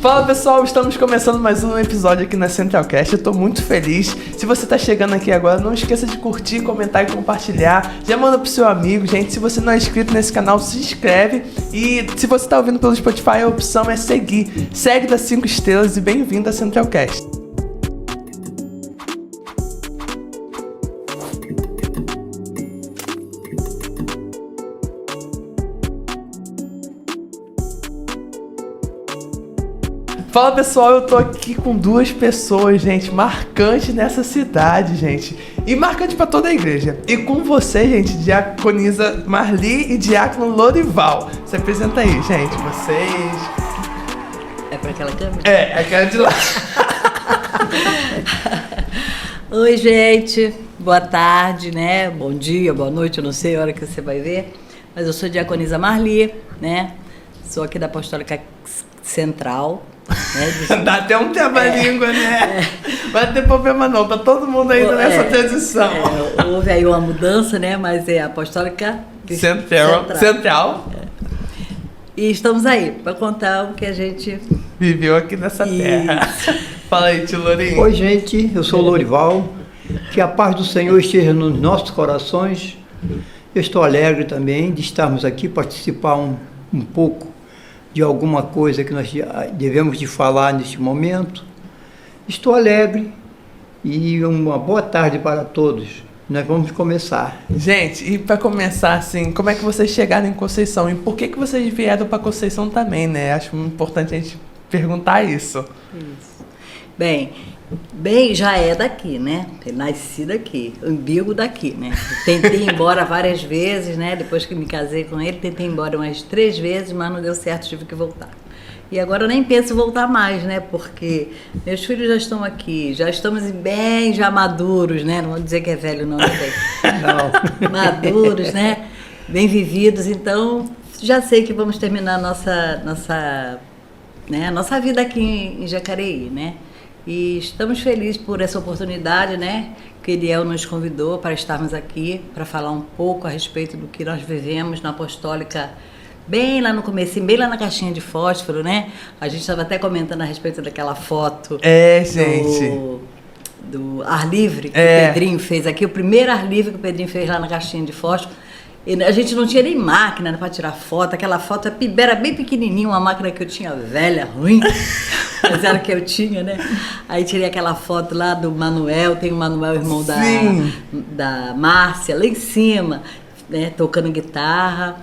Fala pessoal, estamos começando mais um episódio aqui na Centralcast. Eu tô muito feliz. Se você tá chegando aqui agora, não esqueça de curtir, comentar e compartilhar. Já manda pro seu amigo, gente. Se você não é inscrito nesse canal, se inscreve. E se você tá ouvindo pelo Spotify, a opção é seguir. Segue das 5 estrelas e bem-vindo à Centralcast. Fala pessoal, eu tô aqui com duas pessoas, gente, marcantes nessa cidade, gente. E marcante pra toda a igreja. E com você, gente, diaconisa Marli e diácono Lorival. Se apresenta aí, gente, vocês. É pra aquela câmera? É aquela de lá. Oi, gente. Boa tarde, né? Bom dia, boa noite, eu não sei a hora que você vai ver. Mas eu sou diaconisa Marli, né? Sou aqui da Apostólica Central. Dá até um tema-língua, né? Vai ter problema não, tá todo mundo ainda nessa transição. Houve aí uma mudança, né? Mas é Apostólica Central. E estamos aí para contar o que a gente viveu aqui nessa terra. Fala aí, tio Lourinho. Oi, gente, eu sou o Lorival. Que a paz do Senhor esteja nos nossos corações. Eu estou alegre também de estarmos aqui, participar um pouco de alguma coisa que nós devemos de falar neste momento. Estou alegre e uma boa tarde para todos. Nós vamos começar. Gente, e para começar assim, como é que vocês chegaram em Conceição? E por que vocês vieram para Conceição também, né? Acho importante a gente perguntar isso. Bem, já é daqui, né? Nasci daqui, umbigo daqui, né? Tentei ir embora várias vezes, né? Depois que me casei com ele, tentei ir embora umas 3 vezes, mas não deu certo, tive que voltar. E agora eu nem penso em voltar mais, né? Porque meus filhos já estão aqui, já estamos bem já maduros, né? Não vou dizer que é velho não, Não. Maduros, né? Bem vividos, então já sei que vamos terminar a nossa vida aqui em Jacareí, né? E estamos felizes por essa oportunidade, né? Que Eliel nos convidou para estarmos aqui, para falar um pouco a respeito do que nós vivemos na Apostólica, bem lá no comecinho, bem lá na caixinha de fósforo, né? A gente estava até comentando a respeito daquela foto do ar livre que o Pedrinho fez aqui, o primeiro ar livre que o Pedrinho fez lá na caixinha de fósforo. E a gente não tinha nem máquina para tirar foto, aquela foto era bem pequenininha, uma máquina que eu tinha velha, ruim, mas era que eu tinha, né? Aí tirei aquela foto lá do Manuel, tem o Manuel, irmão da Márcia, lá em cima, né, tocando guitarra.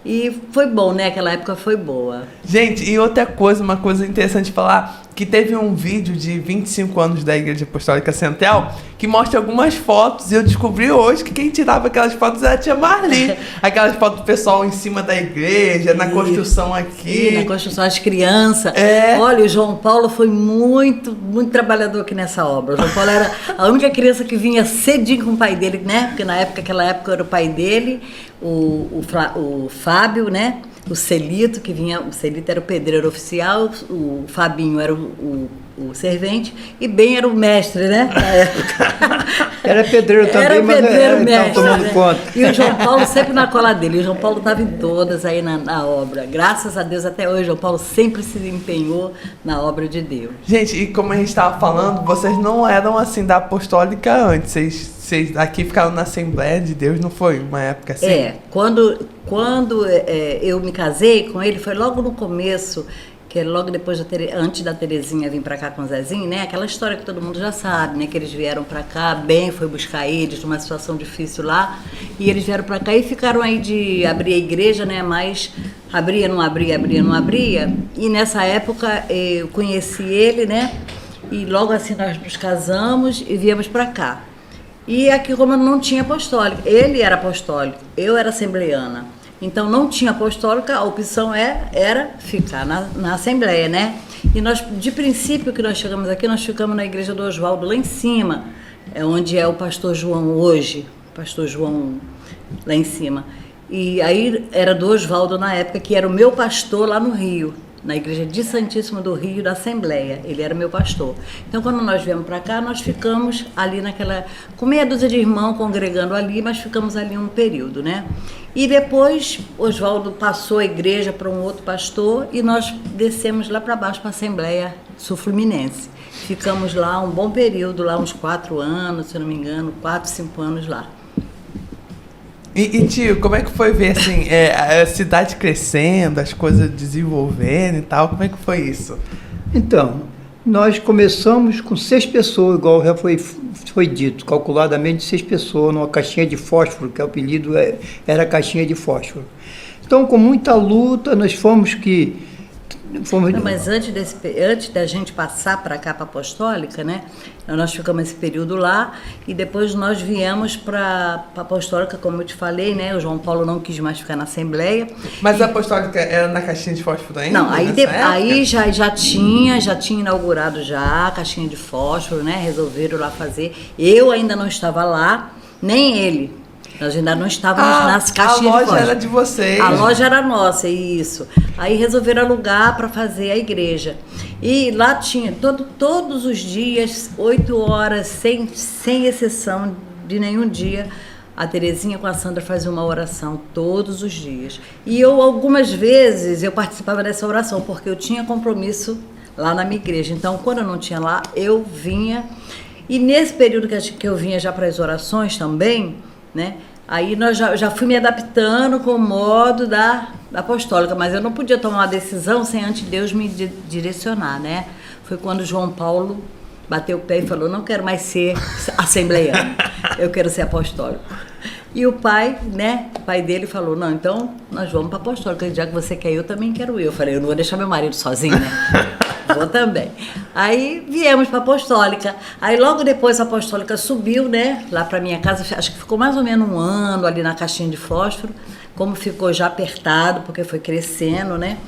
E foi bom, né? Aquela época foi boa. Gente, e outra coisa, uma coisa interessante de falar, que teve um vídeo de 25 anos da Igreja Apostólica Central que mostra algumas fotos e eu descobri hoje que quem tirava aquelas fotos era a tia Marli. Aquelas fotos do pessoal em cima da igreja, na construção aqui. Na construção, as crianças. Olha, o João Paulo foi muito, muito trabalhador aqui nessa obra. O João Paulo era a única criança que vinha cedinho com o pai dele, né? Porque naquela época era o pai dele, o Fábio, né? O Celito, que vinha, o Celito era o pedreiro oficial, o Fabinho era o servente e Ben era o mestre, né? Na época. Era pedreiro também, era pedreiro mestre, tomando né? conta. E o João Paulo sempre na cola dele. O João Paulo estava em todas aí na obra. Graças a Deus, até hoje, o João Paulo sempre se empenhou na obra de Deus. Gente, e como a gente estava falando, vocês não eram assim da apostólica antes. Vocês aqui ficaram na Assembleia de Deus, não foi uma época assim? Quando eu me casei com ele, foi logo no começo, que é logo depois antes da Terezinha vir para cá com o Zezinho, né? Aquela história que todo mundo já sabe, né? Que eles vieram para cá, Ben foi buscar eles numa situação difícil lá, e eles vieram para cá e ficaram aí de abrir a igreja, né? Mas abria, não abria, não abria. E nessa época eu conheci ele, né? E logo assim nós nos casamos e viemos para cá. E aqui, como não tinha apostólica, ele era apostólico, eu era assembleiana. Então não tinha apostólica, a opção era ficar na Assembleia, né? E nós, de princípio que nós chegamos aqui, nós ficamos na igreja do Oswaldo, lá em cima, onde é o pastor João hoje, pastor João lá em cima. E aí era do Oswaldo na época, que era o meu pastor lá no Rio. na igreja de Santíssimo do Rio, da Assembleia. Ele era meu pastor. Então, quando nós viemos para cá, nós ficamos ali com meia dúzia de irmãos congregando ali, mas ficamos ali um período, né? E depois, Oswaldo passou a igreja para um outro pastor e nós descemos lá para baixo, para a Assembleia Sul-Fluminense. Ficamos lá um bom período, lá uns 4 anos, se não me engano, 4, 5 anos lá. E tio, como é que foi ver assim, a cidade crescendo, as coisas desenvolvendo e tal? Como é que foi isso? Então, nós começamos com 6 pessoas, igual já foi dito, calculadamente 6 pessoas numa caixinha de fósforo, que o apelido era caixinha de fósforo. Então, com muita luta, nós fomos. Não, mas antes da gente passar para a capa apostólica, né? Nós ficamos esse período lá e depois nós viemos para a apostólica, como eu te falei, né? O João Paulo não quis mais ficar na Assembleia. Mas a apostólica era na caixinha de fósforo ainda? Não, aí já tinha inaugurado já a caixinha de fósforo, né? Resolveram lá fazer. Eu ainda não estava lá, nem ele. Nós ainda não estávamos nas caixinhas de fósforo. A loja era de vocês. A loja era nossa, isso. Aí resolveram alugar para fazer a igreja. E lá tinha todos os dias, 8 horas, sem exceção de nenhum dia, a Terezinha com a Sandra faziam uma oração todos os dias. E algumas vezes, eu participava dessa oração, porque eu tinha compromisso lá na minha igreja. Então, quando eu não tinha lá, eu vinha. E nesse período que eu vinha já para as orações também, né? Aí nós já fui me adaptando com o modo da apostólica, mas eu não podia tomar uma decisão sem antes Deus me direcionar, né? Foi quando João Paulo bateu o pé e falou, não quero mais ser assembleiano, eu quero ser apostólico. E o pai, né, o pai dele falou, não, então nós vamos para a apostólica, já que você quer ir, eu também quero ir. Eu falei, eu não vou deixar meu marido sozinho, né? Vou também. Aí viemos para a apostólica. Aí logo depois a apostólica subiu, né, lá para minha casa, acho que ficou mais ou menos 1 ano ali na caixinha de fósforo, como ficou já apertado, porque foi crescendo, né,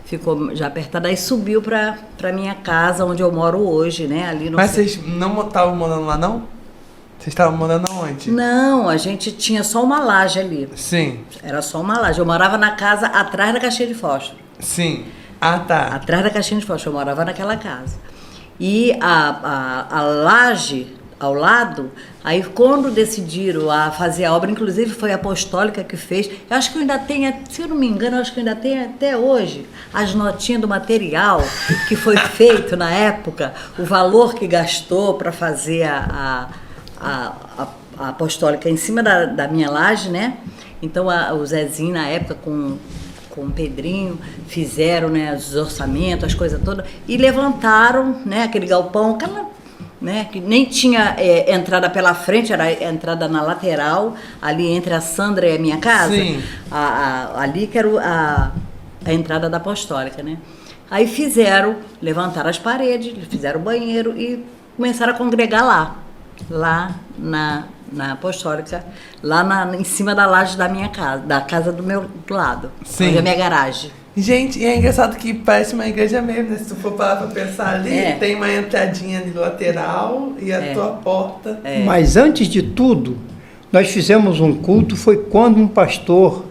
ficou já apertado, aí subiu para minha casa, onde eu moro hoje, né, ali no... Mas vocês não estavam morando lá, não? Vocês estavam morando aonde? Não, a gente tinha só uma laje ali. Sim. Era só uma laje. Eu morava na casa atrás da caixinha de fósforo. Sim. Ah, tá. Atrás da caixinha de fósforo, eu morava naquela casa. E a laje ao lado, aí quando decidiram a fazer a obra, inclusive foi a apostólica que fez, eu acho que eu ainda tenho, se eu não me engano, eu acho que eu ainda tenho até hoje as notinhas do material que foi feito na época, o valor que gastou para fazer a apostólica em cima da minha laje, né? Então o Zezinho na época com o Pedrinho fizeram, né, os orçamentos, as coisas todas e levantaram, né, aquele galpão, né, que nem tinha entrada pela frente, era entrada na lateral, ali entre a Sandra e a minha casa. Sim. Ali que era a entrada da apostólica, né? Aí levantaram as paredes, fizeram o banheiro e começaram a congregar lá na apostólica, lá em cima da laje da minha casa, da casa do meu lado, Sim. Onde é a minha garagem. Gente, e é engraçado que parece uma igreja mesmo, né? Se tu for parar pra pensar ali, tem uma entradinha ali lateral e a tua porta. Mas antes de tudo, nós fizemos um culto, foi quando um pastor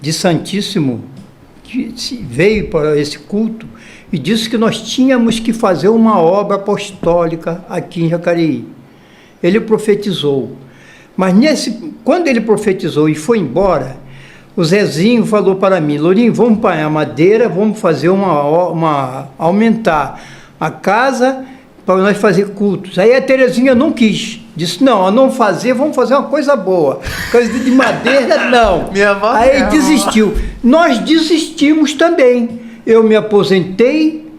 de Santíssimo veio para esse culto e disse que nós tínhamos que fazer uma obra apostólica aqui em Jacareí. Ele profetizou, mas quando ele profetizou e foi embora, o Zezinho falou para mim, Lourinho, vamos para a madeira, vamos fazer aumentar a casa para nós fazer cultos. Aí a Terezinha não quis, disse, não fazer, vamos fazer uma coisa boa, coisa de madeira não. Minha avó aí desistiu. Nós desistimos também. Eu me aposentei,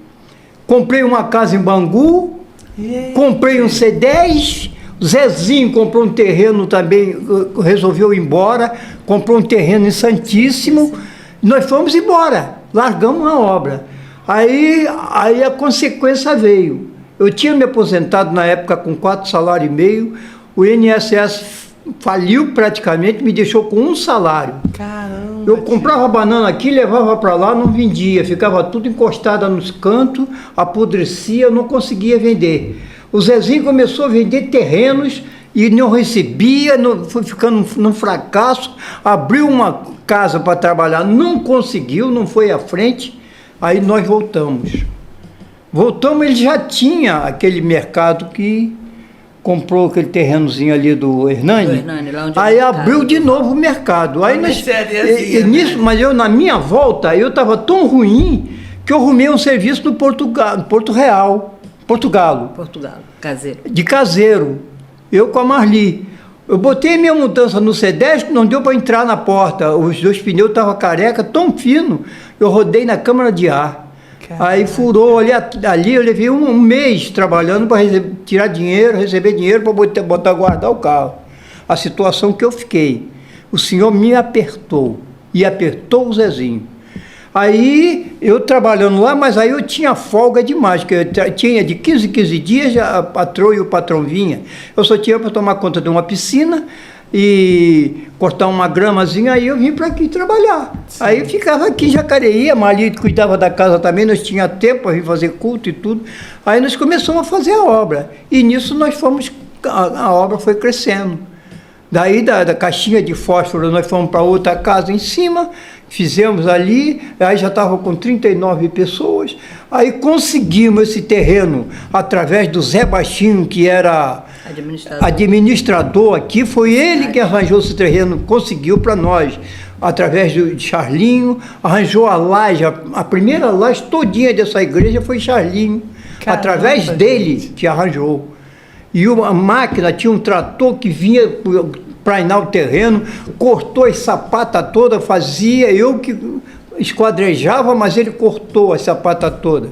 comprei uma casa em Bangu, comprei um C10, Zezinho comprou um terreno também, resolveu ir embora, comprou um terreno em Santíssimo, nós fomos embora, largamos a obra. Aí a consequência veio. Eu tinha me aposentado na época com 4,5 salários, o INSS faliu praticamente, me deixou com 1 salário. Caramba! Eu comprava banana aqui, levava para lá, não vendia, ficava tudo encostada nos cantos, apodrecia, não conseguia vender. O Zezinho começou a vender terrenos e não recebia, foi ficando num fracasso, abriu uma casa para trabalhar, não conseguiu, não foi à frente. Aí nós voltamos. Voltamos, ele já tinha aquele mercado que comprou aquele terrenozinho ali do Hernani. Lá onde Aí é o abriu mercado. de novo o mercado. Aí nós, merceariazinha, né? mas eu, na minha volta, eu estava tão ruim que eu arrumei um serviço no Porto Real, Portugal, Caseiro. de caseiro. Eu com a Marli. Eu botei minha mudança no Cedesco, não deu para entrar na porta. Os 2 pneus estavam careca, tão fino. Eu rodei na câmara de ar. Caraca. Aí furou ali, eu levei um mês trabalhando para tirar dinheiro, receber dinheiro para guardar o carro. A situação que eu fiquei. O senhor me apertou. E apertou o Zezinho. Aí eu trabalhando lá, mas aí eu tinha folga demais, que eu tinha de 15 em 15 dias, a patroa e o patrão vinha. Eu só tinha para tomar conta de uma piscina e cortar uma gramazinha, aí eu vim para aqui trabalhar. Sim. Aí eu ficava aqui em Jacareí, a Maria cuidava da casa também, nós tinha tempo para vir fazer culto e tudo. Aí nós começamos a fazer a obra. E nisso nós fomos, a obra foi crescendo. Daí da caixinha de fósforo nós fomos para outra casa em cima, fizemos ali, aí já estava com 39 pessoas, aí conseguimos esse terreno através do Zé Baixinho, que era administrador aqui, foi ele que arranjou esse terreno, conseguiu para nós, através de Charlinho, arranjou a laje, a primeira laje todinha dessa igreja foi Charlinho, caramba, através dele que arranjou. E a máquina tinha um trator que vinha prainar o terreno, cortou as sapatas todas, fazia, eu que esquadrejava, mas ele cortou as sapatas todas.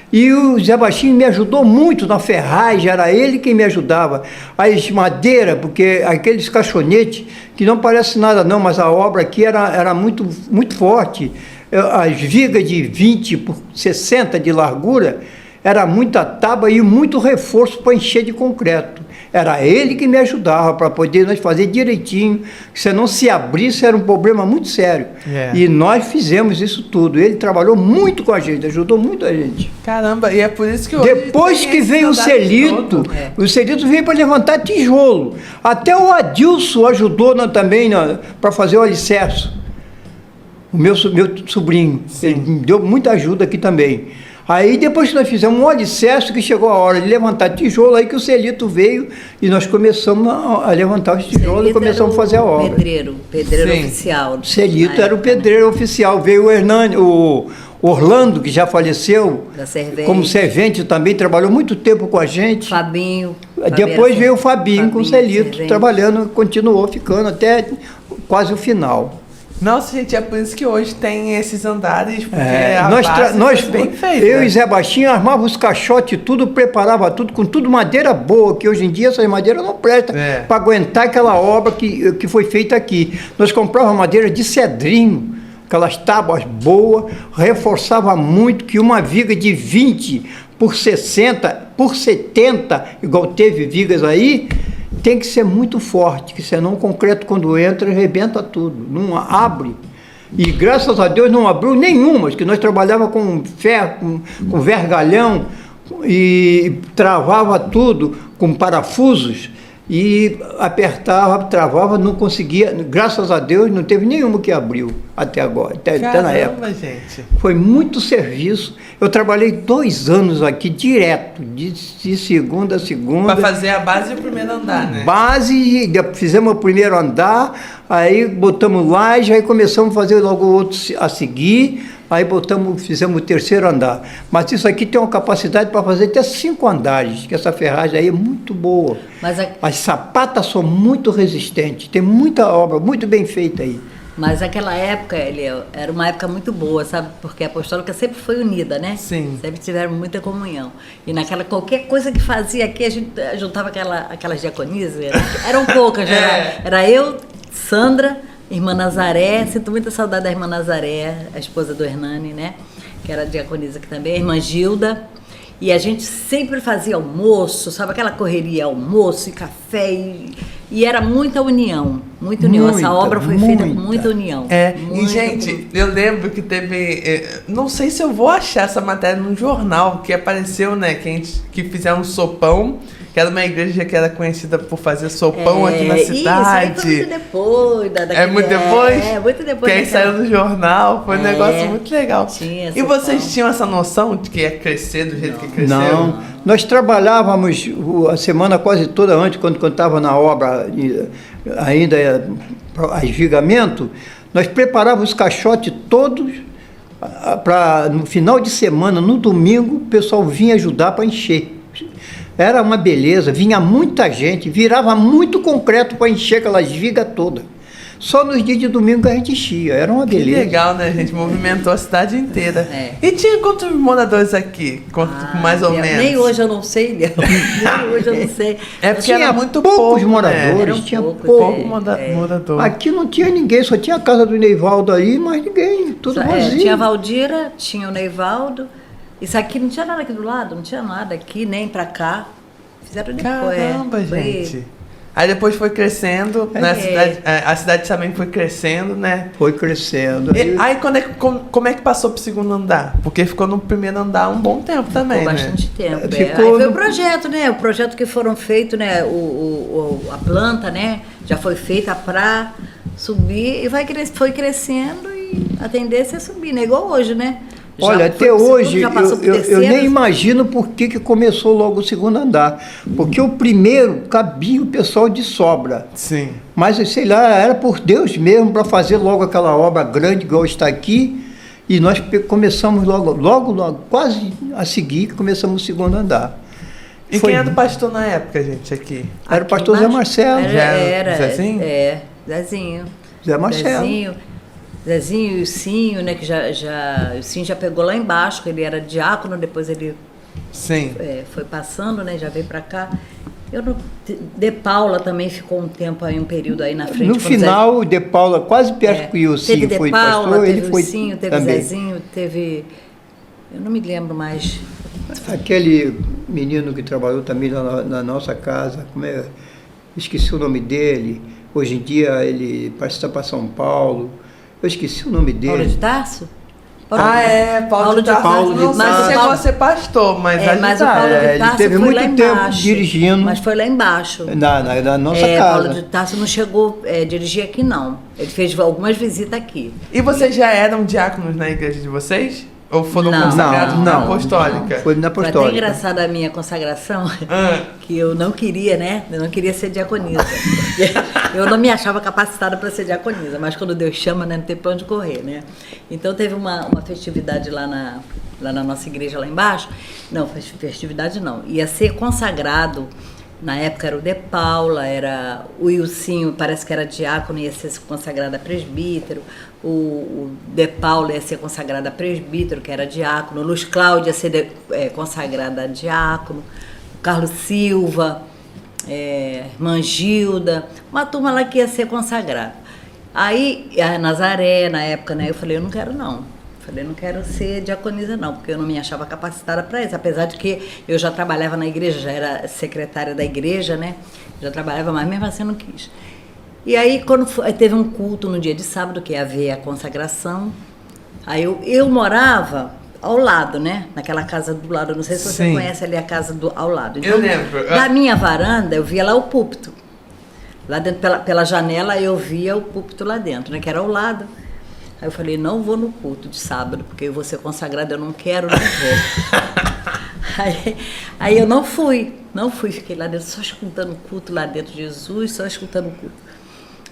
E o Zé Baixinho me ajudou muito na ferragem, era ele quem me ajudava. As madeiras, porque aqueles caixonetes, que não parece nada não, mas a obra aqui era muito, muito forte. As vigas de 20 por 60 de largura, era muita tábua e muito reforço para encher de concreto. Era ele que me ajudava para poder nós fazer direitinho. Se não se abrisse, era um problema muito sério. E nós fizemos isso tudo. Ele trabalhou muito com a gente, ajudou muito a gente. Caramba, e é por isso que hoje depois que veio o Celito, o Celito veio para levantar tijolo. Até o Adilson ajudou também para fazer o alicerce. O meu sobrinho. Sim. Ele me deu muita ajuda aqui também. Aí depois que nós fizemos um alicerce, que chegou a hora de levantar tijolo, aí que o Celito veio e nós começamos a levantar os tijolos e começamos a fazer a obra. Pedreiro oficial. Celito era o pedreiro oficial. Veio o Hernani, o Orlando, que já faleceu, como servente também, trabalhou muito tempo com a gente. Fabinho. Depois veio o Fabinho com o Celito, trabalhando, continuou ficando até quase o final. Nossa, gente, é por isso que hoje tem esses andares, porque nós bem feita. Eu e Zé Baixinho armava os caixotes, tudo, preparava tudo, com tudo madeira boa, que hoje em dia essas madeiras não prestam para aguentar aquela obra que foi feita aqui. Nós comprávamos madeira de cedrinho, aquelas tábuas boas, reforçava muito, que uma viga de 20 por 60, por 70, igual teve vigas aí, tem que ser muito forte, que senão o concreto quando entra arrebenta tudo, não abre. E graças a Deus não abriu nenhuma, que nós trabalhávamos com ferro, com vergalhão e travava tudo com parafusos e apertava, travava, não conseguia, graças a Deus não teve nenhuma que abriu até agora, até na época. Gente. Foi muito serviço. Eu trabalhei 2 anos aqui direto, de segunda a segunda. Para fazer a base e o primeiro andar, né? Base, fizemos o primeiro andar, aí botamos laje, aí começamos a fazer logo outros a seguir, aí fizemos o terceiro andar. Mas isso aqui tem uma capacidade para fazer até 5 andares, que essa ferragem aí é muito boa. As sapatas são muito resistentes, tem muita obra, muito bem feita aí. Mas aquela época, era uma época muito boa, sabe? Porque a apostólica sempre foi unida, né? Sim. Sempre tiveram muita comunhão. E qualquer coisa que fazia aqui, a gente juntava aquelas diaconisas, eram poucas, era eu, Sandra, Irmã Nazaré, sinto muita saudade da Irmã Nazaré, a esposa do Hernani, né? Que era diaconisa aqui também, a Irmã Gilda. E a gente sempre fazia almoço, sabe? Aquela correria, almoço e café E era muita união, muita união. Essa obra foi feita com muita união. E gente, eu lembro que teve, não sei se eu vou achar essa matéria num jornal, que apareceu, né, que fizeram um sopão, que era uma igreja que era conhecida por fazer sopão aqui na cidade. Isso aí foi muito depois. Muito depois? Muito depois. Que aí saiu no jornal, foi um negócio muito legal. E vocês tinham essa noção de que ia crescer do jeito que cresceu? Não, nós trabalhávamos a semana quase toda antes, quando estava na obra ainda a esvigamento, nós preparávamos os caixotes todos para no final de semana, no domingo, o pessoal vinha ajudar para encher. Era uma beleza, vinha muita gente, virava muito concreto para encher aquelas vigas todas. Só nos dias de domingo que a gente enchia, era uma beleza. Que legal, né? A gente movimentou a cidade inteira. E tinha quantos moradores aqui? Mais ou menos? Nem hoje eu não sei, nem hoje eu não sei. Porque tinha era muito poucos pouco, moradores, né? tinha pouco morador. Aqui não tinha ninguém, só tinha a casa do Neivaldo aí, mas ninguém, tudo vazio. Tinha a Valdira, tinha o Neivaldo. Isso aqui não tinha nada aqui do lado, não tinha nada aqui, nem pra cá. Fizeram depois. Caramba, gente. Aí depois foi crescendo, né? A cidade também foi crescendo, né? Foi crescendo. Aí como é que passou pro segundo andar? Porque ficou no primeiro andar um bom tempo também, ficou né? Bastante tempo. Aí foi o projeto, né? O projeto que foram feitos, né? A planta, né? Já foi feita para subir e foi crescendo e a tendência é subir, né? Igual hoje, né? Olha, até hoje eu nem imagino por que começou logo o segundo andar. Porque o primeiro cabia o pessoal de sobra. Sim. Mas, sei lá, era por Deus mesmo para fazer logo aquela obra grande igual está aqui. E nós começamos logo, quase a seguir, começamos o segundo andar. E quem era o pastor na época, gente, aqui? Era o pastor Zé Marcelo. Era Zezinho? Zezinho. Zé Marcelo. Zezinho e o Cinho, né, que o Cinho já pegou lá embaixo, que ele era diácono, depois ele foi passando, né, já veio para cá. De Paula também ficou um tempo aí, um período aí na frente. No final, o De Paula, quase perto que o Cinho foi pastor, ele foi o Cinho, teve também. Zezinho, teve... Eu não me lembro mais. Aquele menino que trabalhou também na nossa casa, esqueci o nome dele, hoje em dia ele está para São Paulo. Eu esqueci o nome dele. Paulo de Tarso? Paulo de Tarso. Não sei se chegou a ser pastor, mas o Paulo de Tarso ele teve foi muito lá tempo embaixo, dirigindo. Mas foi lá embaixo. Na nossa casa. Paulo de Tarso não chegou a dirigir aqui, não. Ele fez algumas visitas aqui. E vocês já eram diáconos na igreja de vocês? Ou foram consagrados na apostólica? Foi na apostólica. Foi até engraçada a minha consagração, que eu não queria, né? Eu não queria ser diaconisa. Eu não me achava capacitada para ser diaconisa, mas quando Deus chama, né, não tem pra onde correr, né? Então teve uma festividade lá na nossa igreja lá embaixo. Não, festividade não. Ia ser consagrado. Na época era o De Paula, era o Ilcinho, parece que era diácono, ia ser consagrado a presbítero. O De Paula ia ser consagrado a presbítero, que era diácono. Luz Cláudia ia ser consagrada a diácono. Carlos Silva, Mangilda, uma turma lá que ia ser consagrada. Aí, a Nazaré, na época, né, eu falei, eu não quero não. Falei, não quero ser diaconisa não, porque eu não me achava capacitada para isso, apesar de que eu já trabalhava na igreja, já era secretária da igreja, né? Já trabalhava, mas mesmo assim eu não quis. E aí, quando teve um culto no dia de sábado, que ia haver a consagração, aí eu morava ao lado, né? Naquela casa do lado, não sei se você conhece ali a casa ao lado. Então, eu lembro. Da minha varanda, eu via lá o púlpito. Lá dentro, pela janela, eu via o púlpito lá dentro, né? Que era ao lado. Aí eu falei, não vou no culto de sábado, porque eu vou ser consagrada, eu não quero, não vou. aí eu não fui, fiquei lá dentro, só escutando o culto lá dentro, Jesus, só escutando o culto.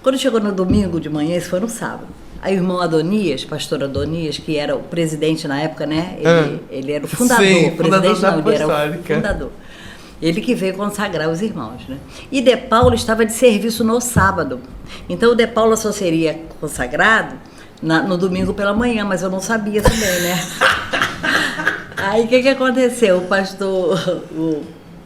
Quando chegou no domingo de manhã, isso foi no sábado, aí o irmão Adonias, pastor Adonias, que era o presidente na época, né, ele era o fundador, Sim, presidente fundador não, ele era o fundador. Ele que veio consagrar os irmãos, né? E De Paula estava de serviço no sábado, então o De Paula só seria consagrado no domingo pela manhã, mas eu não sabia também, né? Aí o que aconteceu? O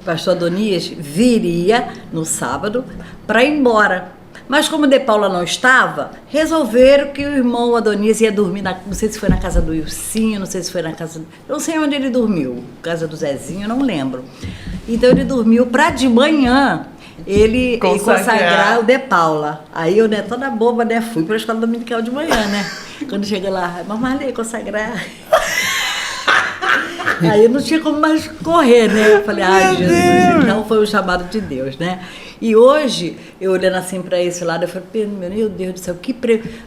pastor Adonias viria no sábado para ir embora. Mas como De Paula não estava, resolveram que o irmão Adonias ia dormir, não sei se foi na casa do Ilcinho, não sei se foi na casa... Eu não sei onde ele dormiu, casa do Zezinho, eu não lembro. Então ele dormiu para de manhã ele Consagrar. consagrar o De Paula. Aí eu, né, toda boba, né, fui para a escola dominical de manhã, né? Quando chega lá, Marli, consagrar. Aí eu não tinha como mais correr, né? Eu falei, ai, Jesus, então foi o chamado de Deus, né? E hoje, eu olhando assim para esse lado, eu falei, meu Deus do céu,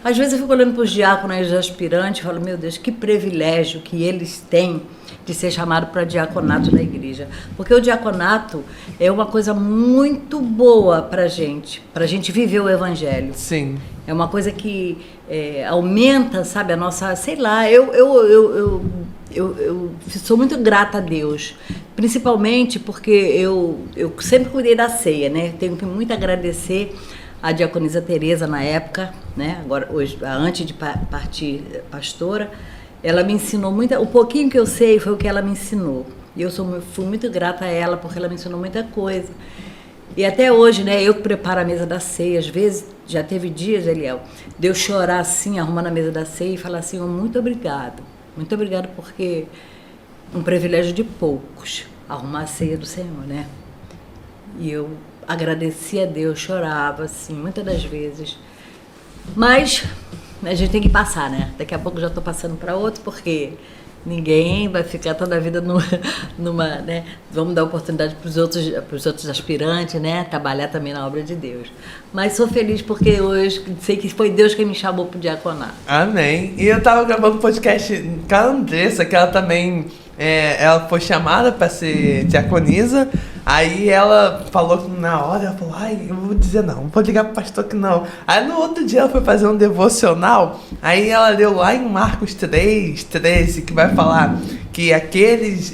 às vezes eu fico olhando para os diáconos e os aspirantes e falo, meu Deus, que privilégio que eles têm de ser chamado para diaconato da igreja. Porque o diaconato é uma coisa muito boa para gente viver o evangelho. Sim. É uma coisa que aumenta, sabe, a nossa, sei lá, eu sou muito grata a Deus, principalmente porque eu sempre cuidei da ceia, né? Tenho que muito agradecer a diaconisa Tereza na época, né? Agora, hoje, antes de partir pastora, ela me ensinou muito, o pouquinho que eu sei foi o que ela me ensinou. E fui muito grata a ela porque ela me ensinou muita coisa. E até hoje, né, eu que preparo a mesa da ceia, às vezes, já teve dias, Eliel, de eu chorar assim, arrumando a mesa da ceia e falar assim, muito obrigado porque é um privilégio de poucos, arrumar a ceia do Senhor, né? E eu agradeci a Deus, chorava, assim, muitas das vezes. Mas a gente tem que passar, né? Daqui a pouco eu já estou passando para outro, porque ninguém vai ficar toda a vida numa, né? Vamos dar oportunidade para os outros aspirantes, né? Trabalhar também na obra de Deus. Mas sou feliz porque hoje sei que foi Deus quem me chamou para o diaconato. Amém. E eu tava gravando um podcast com a Andressa, que ela também, ela foi chamada para ser diaconisa. Aí ela falou que na hora, ela falou, ai, eu vou dizer não vou ligar pro pastor que não. Aí no outro dia ela foi fazer um devocional, aí ela leu lá em Marcos 3:13, que vai falar que aqueles,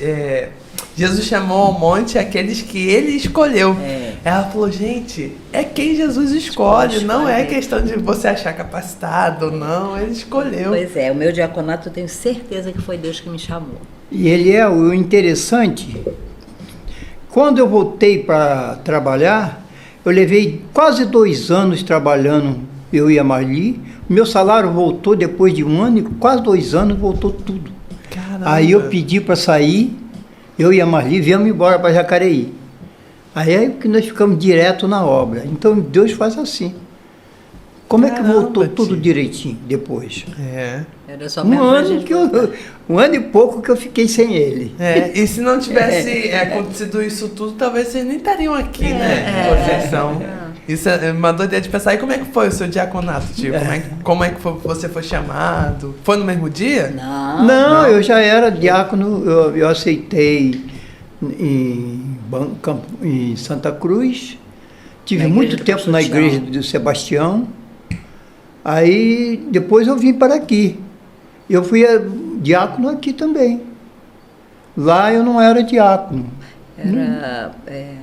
Jesus chamou ao monte aqueles que ele escolheu. Ela falou, gente, é quem Jesus escolhe, não é questão de você achar capacitado ou não, ele escolheu. Pois é, o meu diaconato eu tenho certeza que foi Deus que me chamou. E ele é o interessante. Quando eu voltei para trabalhar, eu levei quase 2 anos trabalhando, eu e a Marli. Meu salário voltou depois de 1 ano e quase 2 anos voltou tudo. Caramba. Aí eu pedi para sair, eu e a Marli viemos embora para Jacareí. Aí é que nós ficamos direto na obra. Então Deus faz assim. Como é que voltou tudo direitinho depois? Era só 1 ano um ano e pouco que eu fiquei sem ele. E se não tivesse acontecido isso tudo, talvez vocês nem estariam aqui, né? Vocês são. Isso mandou ideia de pensar. E como é que foi o seu diaconato? Tipo, como é que você foi chamado? Foi no mesmo dia? Não, eu já era diácono, eu aceitei em Santa Cruz. Tive muito tempo na igreja do Sebastião. Aí depois eu vim para aqui. Eu fui diácono aqui também. Lá eu não era diácono. Era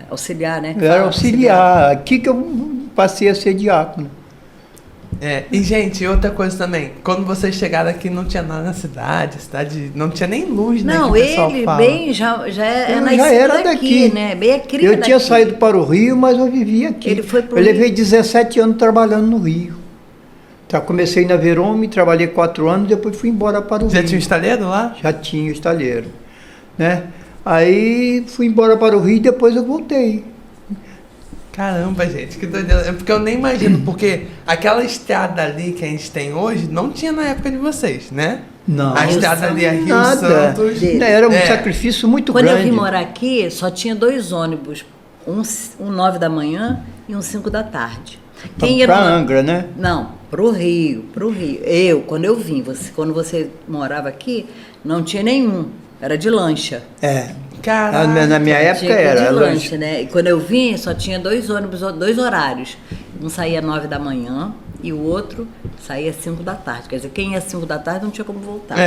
auxiliar, né? Era auxiliar. Aqui que eu passei a ser diácono. E gente, outra coisa também. Quando vocês chegaram aqui não tinha nada na cidade, a cidade não tinha nem luz, né? Não, que o pessoal ele fala. bem já era daqui, né? Bem a cria Eu daqui. tinha saído para o Rio, mas eu vivia aqui. Ele foi pro eu levei 17 anos trabalhando no Rio. Comecei na Verome, trabalhei 4 anos, depois fui embora para o Rio. Já tinha um estaleiro lá? Já tinha o estaleiro, né? Aí fui embora para o Rio e depois eu voltei. Caramba, gente, que doideira. É porque eu nem imagino, porque aquela estrada ali que a gente tem hoje não tinha na época de vocês, né? Não. A estrada ali é Rio Nada. Santos. Era um sacrifício muito Quando grande. eu vim morar aqui, só tinha 2 ônibus. Um 9 da manhã e um 5 da tarde. Para Angra, né? Não, pro Rio. Quando eu vim, quando você morava aqui, não tinha nenhum. Era de lancha. Caraca. Na minha época Tinha que ir era. de lancha, né? E quando eu vim, só tinha 2 ônibus, 2 horários. Um saía 9 da manhã e o outro saía 5 da tarde. Quer dizer, quem ia 5 da tarde não tinha como voltar.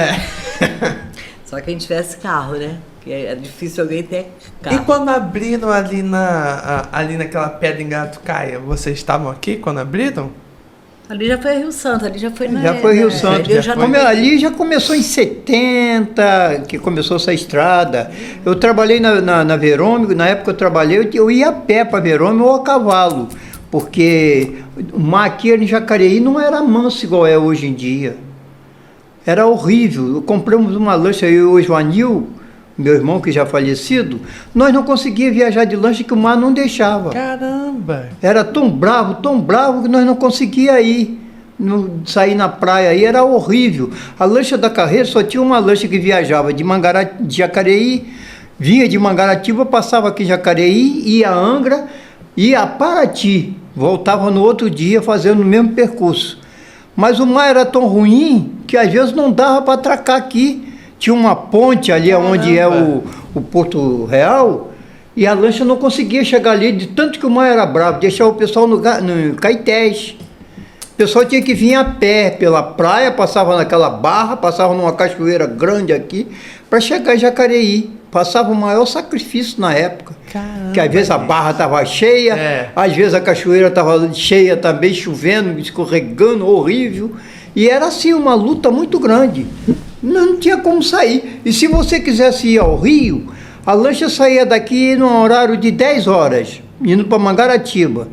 Só quem tivesse carro, né? Que era difícil alguém ter carro. E quando abriram ali naquela pedra em Gatucaia, vocês estavam aqui quando abriram? Ali já foi Rio Santo, ali já foi na... Já foi Rio Santo. Ali já começou em 70, que começou essa estrada. Eu trabalhei na Verome, na época eu trabalhei, eu ia a pé para Verome ou a cavalo, porque o mar aqui em Jacareí não era manso igual é hoje em dia. Era horrível. Compramos uma lancha, eu e o Joanil, meu irmão que já falecido, nós não conseguíamos viajar de lancha que o mar não deixava. Caramba! Era tão bravo que nós não conseguíamos ir. Sair na praia aí era horrível. A lancha da carreira só tinha uma lancha que viajava de Jacareí, vinha de Mangaratiba, passava aqui em Jacareí, ia a Angra, ia a Paraty, voltava no outro dia fazendo o mesmo percurso. Mas o mar era tão ruim que às vezes não dava para atracar aqui. Tinha uma ponte ali onde é o Porto Real, e a lancha não conseguia chegar ali, de tanto que o mar era bravo, deixava o pessoal no Caetés. O pessoal tinha que vir a pé pela praia, passava naquela barra, passava numa cachoeira grande aqui, para chegar em Jacareí. Passava o maior sacrifício na época. Caramba, que às vezes a barra estava cheia, às vezes a cachoeira estava cheia também, chovendo, escorregando, horrível. E era assim uma luta muito grande. Não tinha como sair. E se você quisesse ir ao Rio, a lancha saía daqui no horário de 10 horas, indo para Mangaratiba.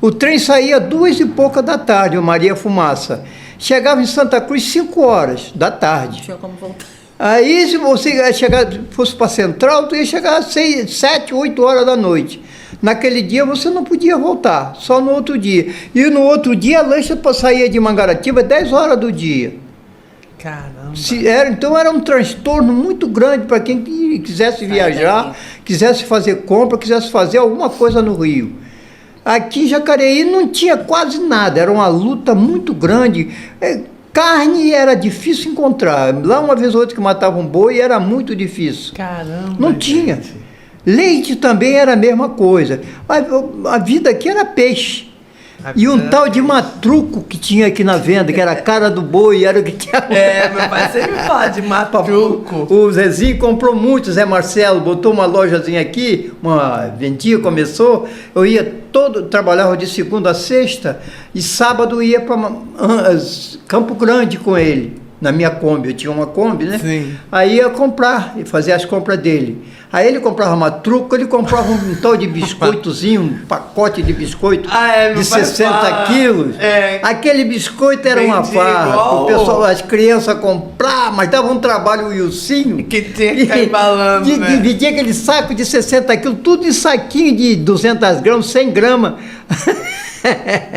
O trem saía 2 e pouca da tarde, o Maria Fumaça. Chegava em Santa Cruz 5 horas da tarde. Não tinha como voltar. Aí, se você fosse para a Central, tu ia chegar às 7, 8 horas da noite. Naquele dia você não podia voltar, só no outro dia. E no outro dia a lancha saía de Mangaratiba 10 horas do dia. Caramba! Então era um transtorno muito grande para quem quisesse viajar, quisesse fazer compra, quisesse fazer alguma coisa no Rio. Aqui em Jacareí não tinha quase nada, era uma luta muito grande. Carne era difícil encontrar. Lá uma vez ou outra que matava um boi era muito difícil. Caramba! Não tinha. Leite também era a mesma coisa. A vida aqui era peixe. E um tal de matruco que tinha aqui na venda, que era a cara do boi, era o que tinha. Meu pai sempre fala de matruco. O Zezinho comprou muito, Zé Marcelo, botou uma lojazinha aqui, uma vendia, começou. Eu ia trabalhava de segunda a sexta, e sábado ia para Campo Grande com ele, na minha Kombi. Eu tinha uma Kombi, né? Sim. Aí ia comprar, e fazer as compras dele. Aí ele comprava matruco, ele comprava um tal de biscoitozinho, um pacote de biscoito de 60 quilos. Aquele biscoito era uma farra. O pessoal, as crianças compravam, mas dava um trabalho o Ilcinho. Que tinha que ficar embalando, né? Dividia aquele saco de 60 quilos, tudo em saquinho de 200 gramas, 100 gramas.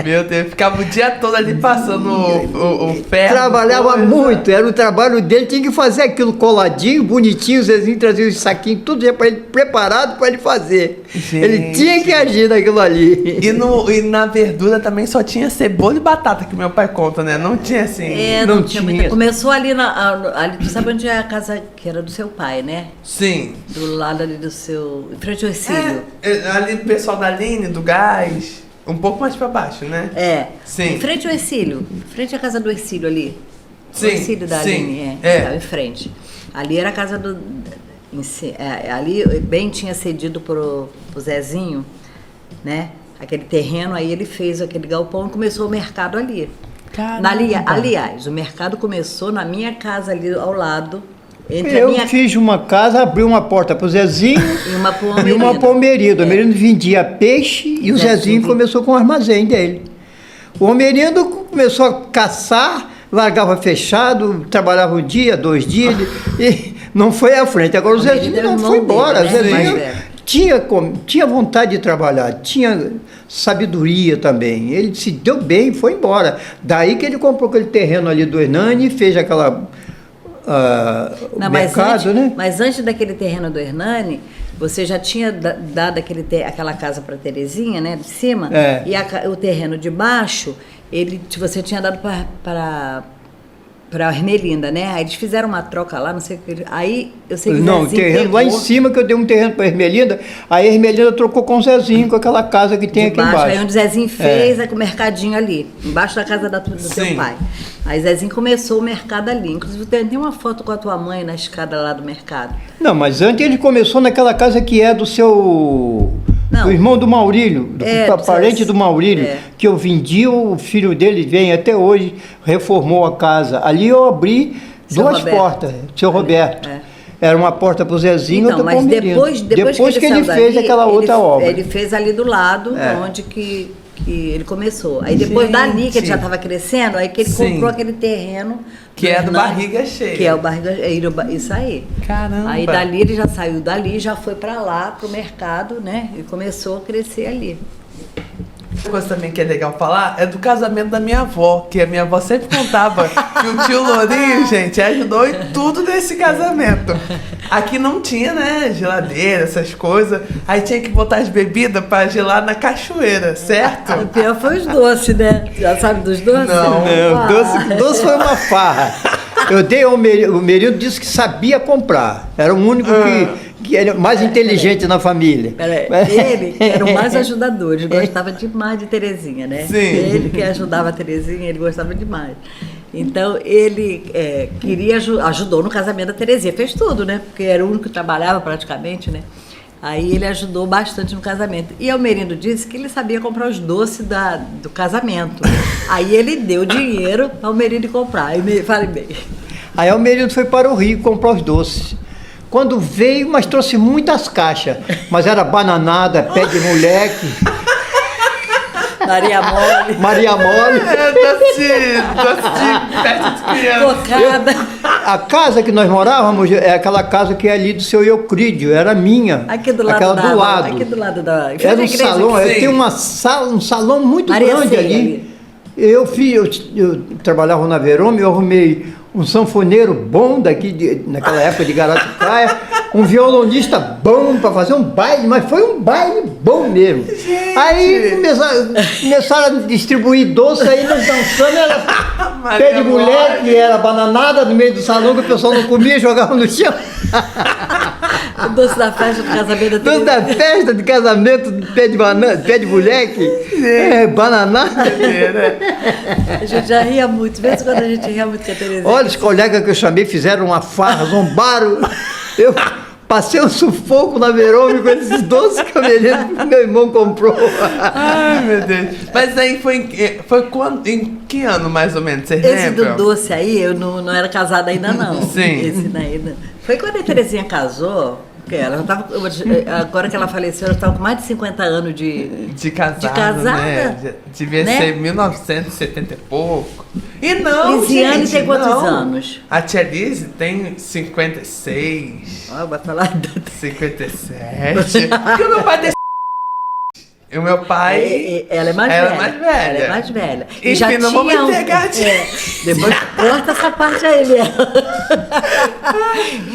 Meu Deus, ficava o dia todo ali passando o ferro. Trabalhava muito, era o trabalho dele, tinha que fazer aquilo coladinho, bonitinho, o Zezinho trazia os saquinhos, tudo já para ele, preparado para ele fazer. Gente. Ele tinha que agir naquilo ali. E na verdura também só tinha cebola e batata, que meu pai conta, né? Não tinha assim. Não tinha muita. Começou ali, ali, tu sabe onde é a casa que era do seu pai, né? Sim. Do lado ali do seu... Em frente ao Ercílio. Ali do pessoal da Aline, do gás... Um pouco mais pra baixo, né? Sim. Em frente ao Ercílio. Em frente à casa do Ercílio ali. Sim. O Ercílio da Aline, estava em frente. Ali era a casa do... ali bem tinha cedido pro Zezinho, né? Aquele terreno, aí ele fez aquele galpão e começou o mercado ali. Aliás, o mercado começou na minha casa ali ao lado. Fiz uma casa, abri uma porta para o Zezinho e uma para o Almerindo. O Almerindo vendia peixe e o Zezinho começou com o armazém dele. O Almerindo começou a caçar, largava fechado, trabalhava um dia, 2 dias e não foi à frente. Agora o Zezinho não foi embora. O Zezinho tinha vontade de trabalhar, tinha sabedoria também. Ele se deu bem e foi embora. Daí que ele comprou aquele terreno ali do Hernani e fez aquela... mercado, né? Mas antes daquele terreno do Hernani, você já tinha dado aquela casa para Terezinha, né, de cima, e o terreno de baixo, você tinha dado para a Ermelinda, né? Aí eles fizeram uma troca lá, não sei o que. Aí eu sei que não, o terreno pegou, lá em cima que eu dei um terreno para a Ermelinda, aí a Ermelinda trocou com o Zezinho, com aquela casa que tem aqui embaixo. Aí onde o Zezinho fez o mercadinho ali, embaixo da casa do seu pai. Aí Zezinho começou o mercado ali. Inclusive tem uma foto com a tua mãe na escada lá do mercado. Não, mas antes ele começou naquela casa que é do seu... do irmão do Maurílio, parente do Maurílio, que eu vendi, o filho dele vem até hoje, reformou a casa. Ali eu abri 2 portas, seu Roberto. Era uma porta para o Zezinho, outra para o Almerindo. Depois que ele fez aquela outra obra. Ele fez ali do lado, onde que que ele começou. Aí depois dali, que ele já Gente. estava crescendo, aí que ele Sim. comprou aquele terreno. Que é do Hernani, Barriga Cheia. Que é o Barriga isso aí. Caramba. Aí dali ele já saiu dali, já foi para lá, pro mercado, né? E começou a crescer ali. Uma coisa também que é legal falar é do casamento da minha avó, que a minha avó sempre contava que o tio Lourinho, gente, ajudou em tudo nesse casamento. Aqui não tinha, né, geladeira, essas coisas. Aí tinha que botar as bebidas pra gelar na cachoeira, certo? O pior foi os doces, né? Já sabe dos doces? Não. Doce foi uma farra. Eu dei ao o Merindo disse que sabia comprar. Era o único que era mais inteligente na família. Ele que era o mais ajudador, ele gostava demais de Terezinha, né? Sim. Ele que ajudava a Terezinha, ele gostava demais. Então ele ajudou no casamento da Terezinha, fez tudo, né? Porque era o único que trabalhava praticamente, né? Aí ele ajudou bastante no casamento. E o Merindo disse que ele sabia comprar os doces do casamento. Aí ele deu dinheiro para o Merindo comprar. Aí falei bem. Aí o Merindo foi para o Rio comprar os doces. Quando veio, mas trouxe muitas caixas. Mas era bananada, pé de moleque, Maria Mole, Maria Mole. Doce de festa de criança. cocada. A casa que nós morávamos é aquela casa que é ali do seu Eucrídio, era minha. Aqui do lado aquela da do lado. Aqui do lado da. Era um igreja salão, aqui. Sim. tem uma sala, um salão muito Maria grande Ceia ali. Eu trabalhava na Verome, eu arrumei um sanfoneiro bom daqui, naquela época de Garatucaia, um violonista bom para fazer um baile, mas foi um baile bom mesmo. Aí começaram a distribuir doce, aí nós dançando, era pé de mulher, que era bananada no meio do salão, que o pessoal não comia, jogava no chão. O doce da festa do casamento da Doce da festa de casamento, pé de banana, pé de moleque, bananada. A gente já ria muito, de vez em quando a gente ria muito com a Terezinha. Olha, os colegas que eu chamei fizeram uma farra, zombaram. Eu passei um sufoco na Verome com esses doces que meu irmão comprou. Ai, meu Deus. Mas aí foi quando, em que ano mais ou menos, vocês Esse lembram? do doce aí, eu não era casada ainda não. Sim. Esse daí, não. Foi quando a Terezinha casou, que ela já tava, agora que ela faleceu, ela estava com mais de 50 anos De casada, de casada, né? Devia né? ser 1970 e pouco. E não, Lisiane gente, tem quantos não. anos? A tia Lise tem 56, Ó, vai falar 57. Porque o meu pai tem... E o meu pai... Ela é mais Ela velha. é mais velha. Ela é mais velha. E Enfim, já não vou me tinha pegar, tia. depois corta essa parte aí mesmo.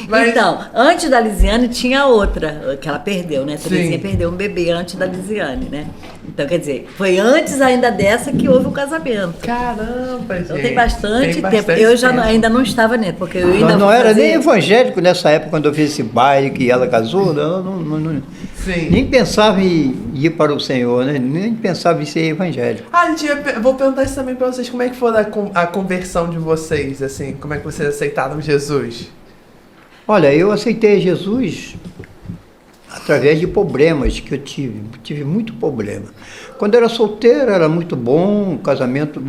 Mas- Então, antes da Lisiane tinha outra, que ela perdeu, né? A Terezinha Sim. perdeu um bebê antes da Lisiane, né? Então, quer dizer, foi antes ainda dessa que houve o casamento. Caramba, gente. Então tem bastante tempo. bastante Eu já tempo. ainda não estava dentro, porque eu ainda Nós não fui era nem fazer- evangélico nessa época, quando eu fiz esse baile que ela casou, Sim. nem pensava em ir para o Senhor, né? Nem pensava em ser evangélico. Vou perguntar isso também pra vocês. Como é que foi a conversão de vocês, assim? Como é que vocês aceitaram Jesus? Olha, eu aceitei Jesus através de problemas que eu tive. Tive muito problema. Quando eu era solteiro, era muito bom, casamento...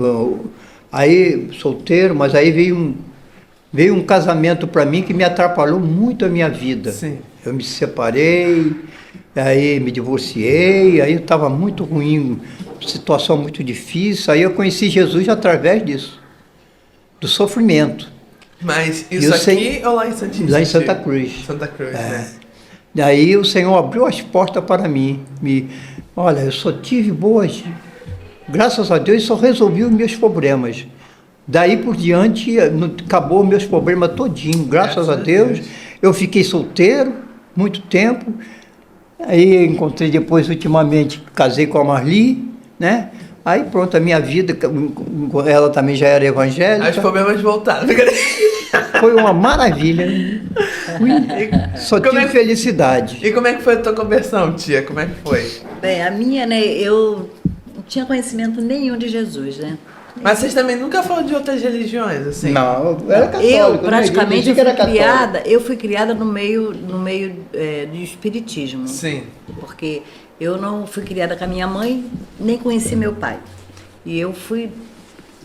Aí, solteiro, mas aí veio um casamento para mim que me atrapalhou muito a minha vida. Sim. Eu me separei, aí me divorciei, aí estava muito ruim, situação muito difícil. Aí eu conheci Jesus através disso, do sofrimento. Mas E isso eu aqui sei- ou lá em Santíssimo? lá em Santa Cruz. Santa Cruz, né? Daí o Senhor abriu as portas para mim. Olha, eu só tive boas, graças a Deus, só resolvi os meus problemas. Daí por diante, acabou os meus problemas todinho, graças a Deus. Eu fiquei solteiro muito tempo. Aí encontrei depois, ultimamente, casei com a Marli, né? Aí pronto, a minha vida, ela também já era evangélica. Aí os problemas voltaram. Foi uma maravilha. Só Como tive é que- felicidade. E como é que foi a tua conversão, tia? Como é que foi? Bem, a minha, né, eu não tinha conhecimento nenhum de Jesus, né? Mas vocês também nunca falam de outras religiões, assim? Não, eu era católico. Eu né? praticamente dizia que era eu fui criada no meio do espiritismo. Sim. Porque eu não fui criada com a minha mãe, nem conheci meu pai. E eu fui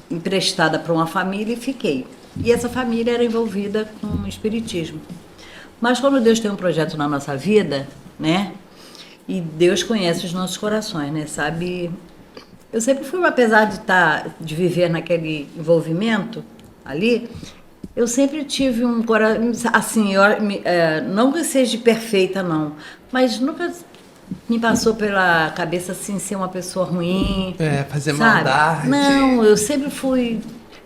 emprestada para uma família e fiquei. E essa família era envolvida com o espiritismo. Mas quando Deus tem um projeto na nossa vida, né? E Deus conhece os nossos corações, né? Sabe Eu sempre fui, apesar de viver naquele envolvimento ali, eu sempre tive um coração, assim, não que eu seja perfeita, não, mas nunca me passou pela cabeça, assim, ser uma pessoa ruim. Fazer sabe? maldade. Não, eu sempre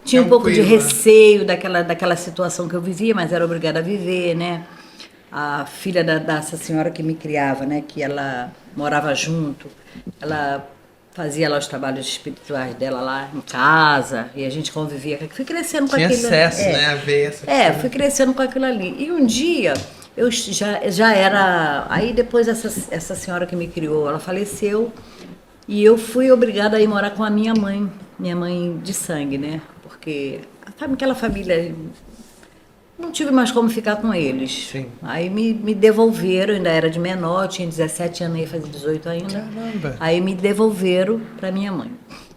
tinha um pouco de receio daquela situação que eu vivia, mas era obrigada a viver, né? A filha dessa senhora que me criava, né? Que ela morava junto, ela fazia lá os trabalhos espirituais dela lá em casa, e a gente convivia. Fui crescendo com aquilo. Tinha acesso, né, a ver essa coisa. Fui crescendo com aquilo ali. E um dia, eu já era... Aí depois essa senhora que me criou, ela faleceu, e eu fui obrigada a ir morar com a minha mãe de sangue, né? Porque aquela família... Não tive mais como ficar com eles. Sim. Aí me devolveram, ainda era de menor, tinha 17 anos, ia fazer 18 ainda. Caramba! Aí me devolveram para minha mãe.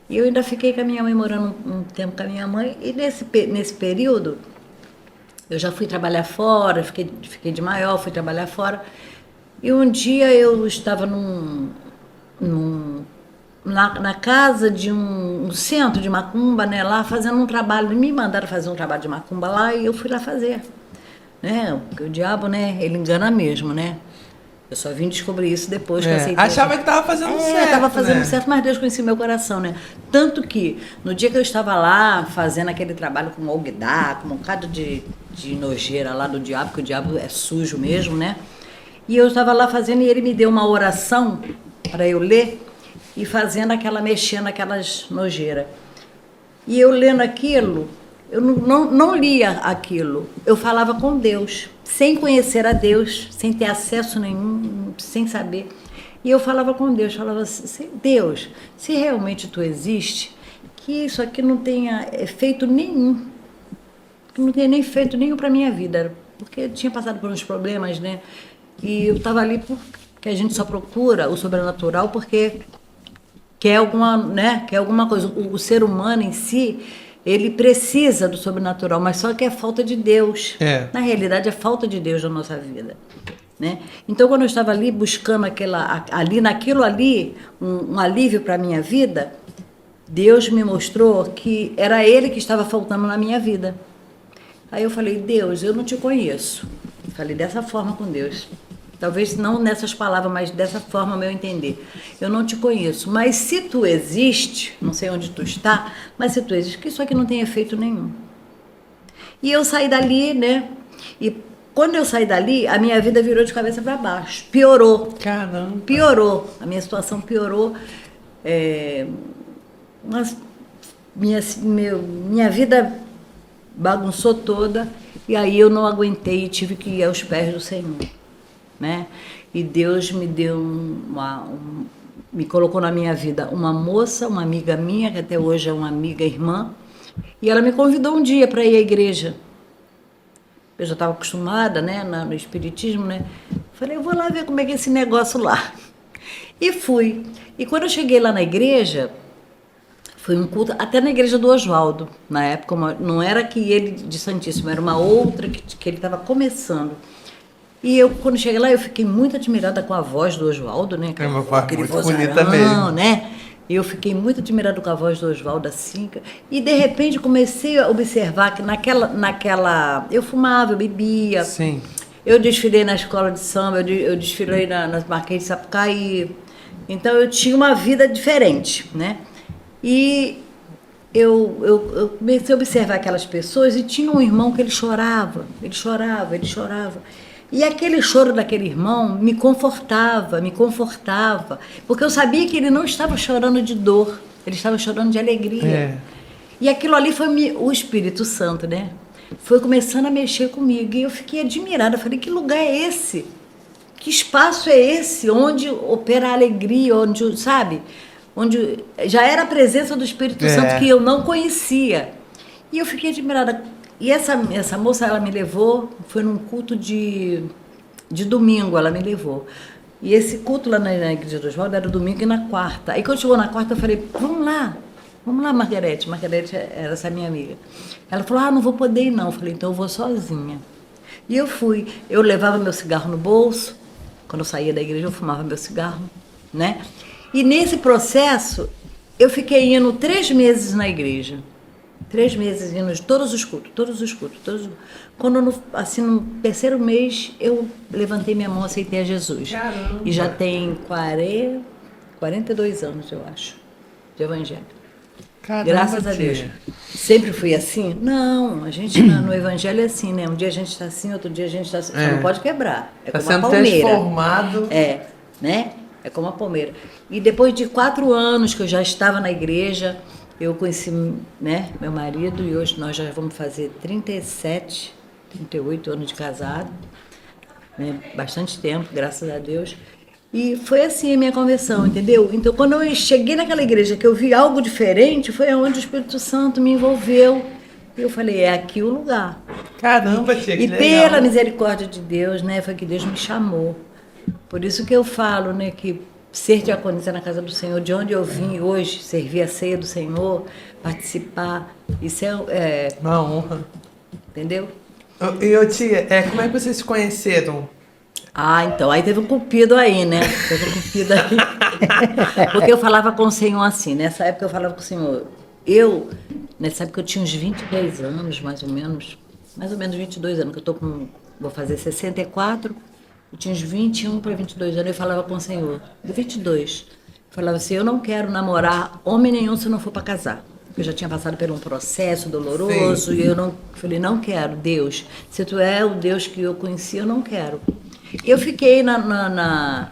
E eu ainda fiquei com a minha mãe, morando um tempo com a minha mãe. E nesse período, eu já fui trabalhar fora, fiquei de maior, fui trabalhar fora. E um dia eu estava na casa de um centro de macumba, né, lá fazendo um trabalho, me mandaram fazer um trabalho de macumba lá e eu fui lá fazer, né, porque o diabo, né, ele engana mesmo, né, eu só vim descobrir isso depois que eu aceitei. Achava que estava fazendo certo, estava fazendo né? certo, mas Deus conhecia meu coração, né, tanto que no dia que eu estava lá fazendo aquele trabalho com o Ogdá, com um bocado de nojeira lá do diabo, porque o diabo é sujo mesmo, né, e eu estava lá fazendo e ele me deu uma oração para eu ler, e mexendo aquelas nojeiras. E eu lendo aquilo, eu não lia aquilo, eu falava com Deus, sem conhecer a Deus, sem ter acesso nenhum, sem saber. E eu falava com Deus, falava assim, Deus, se realmente tu existe, que isso aqui não tenha efeito nenhum, que não tenha nem efeito nenhum para minha vida, porque eu tinha passado por uns problemas, né? E eu estava ali porque a gente só procura o sobrenatural porque quer alguma coisa. O ser humano em si, ele precisa do sobrenatural, mas só que é falta de Deus. Na realidade, é falta de Deus na nossa vida, né? Então, quando eu estava ali buscando naquilo ali, um alívio para a minha vida, Deus me mostrou que era Ele que estava faltando na minha vida. Aí eu falei, Deus, eu não te conheço. Falei dessa forma com Deus. Talvez não nessas palavras, mas dessa forma meu entender. Eu não te conheço, mas se tu existe, não sei onde tu está, mas se tu existe, que isso aqui não tem efeito nenhum. E eu saí dali, né? E quando eu saí dali, a minha vida virou de cabeça para baixo. Piorou. Caramba! Piorou. A minha situação piorou. Mas minha vida bagunçou toda. E aí eu não aguentei e tive que ir aos pés do Senhor. Né? E Deus me deu me colocou na minha vida uma moça, uma amiga minha, que até hoje é uma amiga irmã, e ela me convidou um dia para ir à igreja. Eu já estava acostumada, né, no espiritismo, né? Falei, eu vou lá ver como é que é esse negócio lá. E fui. E quando eu cheguei lá na igreja, foi um culto, até na igreja do Oswaldo, na época, não era que ele de Santíssimo, era uma outra que ele estava começando. E eu, quando cheguei lá, eu fiquei muito admirada com a voz do Oswaldo, né? É uma voz muito vozarão, bonita mesmo. Né? E eu fiquei muito admirada com a voz do Oswaldo, assim. E, de repente, comecei a observar que eu fumava, eu bebia. Sim. Eu desfilei na escola de samba, eu desfilei nas Marquês de Sapucaí. Então, eu tinha uma vida diferente, né? E eu comecei a observar aquelas pessoas e tinha um irmão que ele chorava. E aquele choro daquele irmão me confortava, porque eu sabia que ele não estava chorando de dor, ele estava chorando de alegria. E aquilo ali foi o Espírito Santo, né? Foi começando a mexer comigo, e eu fiquei admirada, falei, que lugar é esse? Que espaço é esse, onde opera a alegria, onde, sabe? Onde já era a presença do Espírito Santo que eu não conhecia. E eu fiquei admirada. E essa moça, ela me levou, foi num culto de domingo, ela me levou. E esse culto lá na igreja do Oswaldo era domingo e na quarta. Aí quando chegou na quarta, eu falei, vamos lá, Margarete. Margarete era essa minha amiga. Ela falou, não vou poder ir não. Eu falei, então eu vou sozinha. E eu fui. Eu levava meu cigarro no bolso. Quando eu saía da igreja, eu fumava meu cigarro, né? E nesse processo, eu fiquei indo 3 meses na igreja. 3 meses indo de todos os cultos. Quando, no 3º mês, eu levantei minha mão e aceitei a Jesus. Caramba. E já tem 42 anos, eu acho, de evangelho. Caramba, Graças a Deus. Sempre fui assim? Não, a gente no evangelho é assim, né? Um dia a gente está assim, outro dia a gente está assim. Você não pode quebrar. É Tá como a sendo palmeira. transformado. Né? É como a palmeira. E depois de 4 anos que eu já estava na igreja, eu conheci, né, meu marido, e hoje nós já vamos fazer 38 anos de casado, né? Bastante tempo, graças a Deus. E foi assim a minha conversão, entendeu? Então, quando eu cheguei naquela igreja que eu vi algo diferente, foi onde o Espírito Santo me envolveu. E eu falei, é aqui o lugar. Caramba, tia, que E legal. pela misericórdia de Deus, né, foi que Deus me chamou. Por isso que eu falo, né, que ser diaconisa na casa do Senhor, de onde eu vim hoje, servir a ceia do Senhor, participar, isso é Uma honra. entendeu? E, tia, como é que vocês se conheceram? Então, aí teve um cupido aí, né? Teve um cupido aí. Porque eu falava com o Senhor assim, nessa época eu falava com o Senhor, nessa época eu tinha uns 23 anos, mais ou menos 22 anos, que vou fazer 64, eu tinha uns 21 para 22 anos, eu falava com o Senhor, de 22, eu falava assim, eu não quero namorar homem nenhum se não for para casar. Eu já tinha passado por um processo doloroso. Sim. E eu falei, não quero, Deus, se tu é o Deus que eu conheci, eu não quero. Eu fiquei na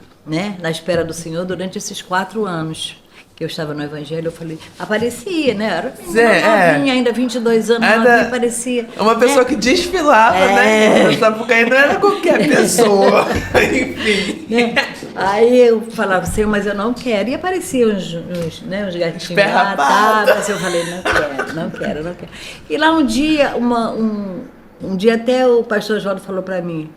espera do Senhor durante esses 4 anos que eu estava no Evangelho. Eu falei, aparecia, né? Era novinha, ainda 22 anos, novinha, aparecia. É uma pessoa que desfilava, né? Nessa época aí não era qualquer pessoa. Enfim. Né? Aí eu falava, Senhor, mas eu não quero. E apareciam uns gatinhos lá, tá? Mas eu falei, não quero. E lá um dia, um dia até o pastor Oswaldo falou para mim,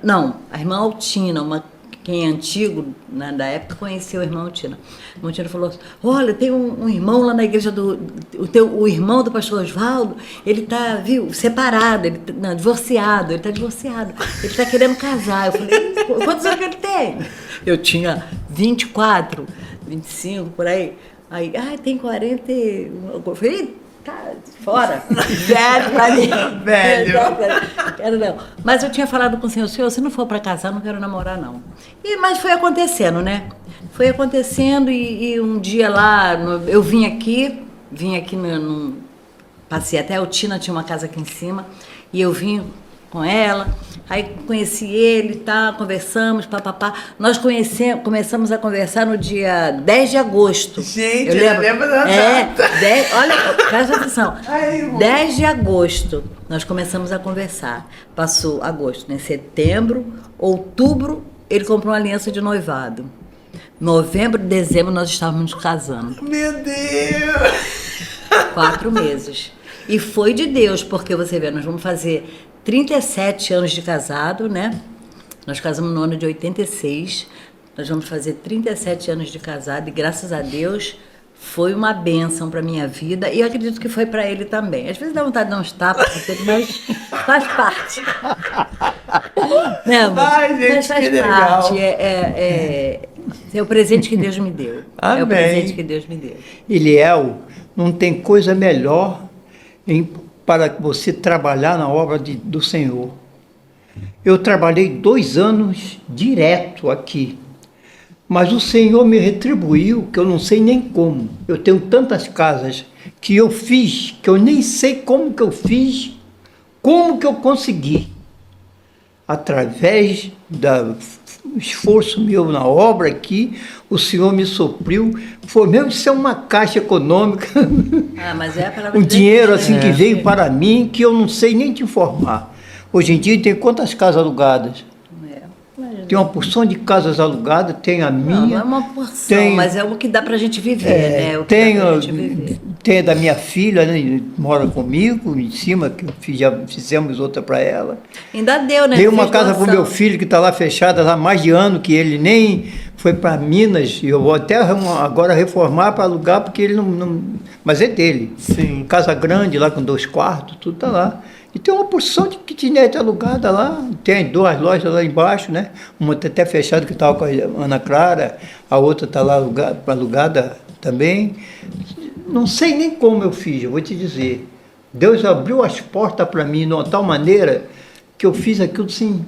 não, a irmã Altina, quem é antigo, né, da época, conheceu a irmã Altina. A irmã Altina falou, olha, tem um irmão lá na igreja, o irmão do pastor Oswaldo, ele tá, separado, divorciado, ele tá querendo casar. Eu falei, quantos anos que ele tem? Eu tinha 24, 25, por aí. Aí, tem 40. Eu falei, tá fora. Velho pra mim. Velho. Quero não. Mas eu tinha falado com o Senhor, se não for para casar, não quero namorar, não. Mas foi acontecendo, né? Foi acontecendo e um dia lá, eu vim aqui passei até a Altina, tinha uma casa aqui em cima, e eu vim com ela, aí conheci ele, tá, conversamos, papapá. Nós começamos a conversar no dia 10 de agosto. Gente, eu lembro da data. Olha, presta atenção. 10 de agosto, nós começamos a conversar. Passou agosto, né? Setembro, outubro, ele comprou uma aliança de noivado. Novembro, dezembro, nós estávamos nos casando. Meu Deus! 4 meses. E foi de Deus, porque você vê, nós vamos fazer 37 anos de casado, né? Nós casamos no ano de 86, nós vamos fazer 37 anos de casado e graças a Deus foi uma bênção para minha vida e eu acredito que foi para ele também. Às vezes dá vontade de dar uns tapas, mas faz parte. Né, amor? Ai, gente, mas faz que parte. legal. É o presente que Deus me deu. Amém. É o presente que Deus me deu. Eliel, não tem coisa melhor para você trabalhar na obra do Senhor. Eu trabalhei 2 anos direto aqui, mas o Senhor me retribuiu, que eu não sei nem como. Eu tenho tantas casas que eu fiz, que eu nem sei como que eu fiz, como que eu consegui. Através do esforço meu na obra aqui, o Senhor me supriu. Foi mesmo ser uma caixa econômica, Mas é a palavra um de Deus. dinheiro assim que veio para mim, que eu não sei nem te informar. Hoje em dia tem quantas casas alugadas? Tem uma porção de casas alugadas, tem a minha. Não é uma porção, mas é o que dá pra gente viver, né? O que Tem, dá pra gente viver. tem a da minha filha, né, mora comigo, em cima, que já fizemos outra para ela. Ainda deu, né? Dei uma Fez casa para o doação. meu filho que está lá fechada há mais de ano, que ele nem foi para Minas, e eu vou até agora reformar para alugar, porque ele não. Mas é dele. Sim. Casa grande lá com 2 quartos, tudo está lá. E tem uma porção de kitnet alugada lá, tem 2 lojas lá embaixo, né? Uma está até fechada que estava com a Ana Clara, a outra está lá alugada também. Não sei nem como eu fiz, eu vou te dizer. Deus abriu as portas para mim de uma tal maneira que eu fiz aquilo sem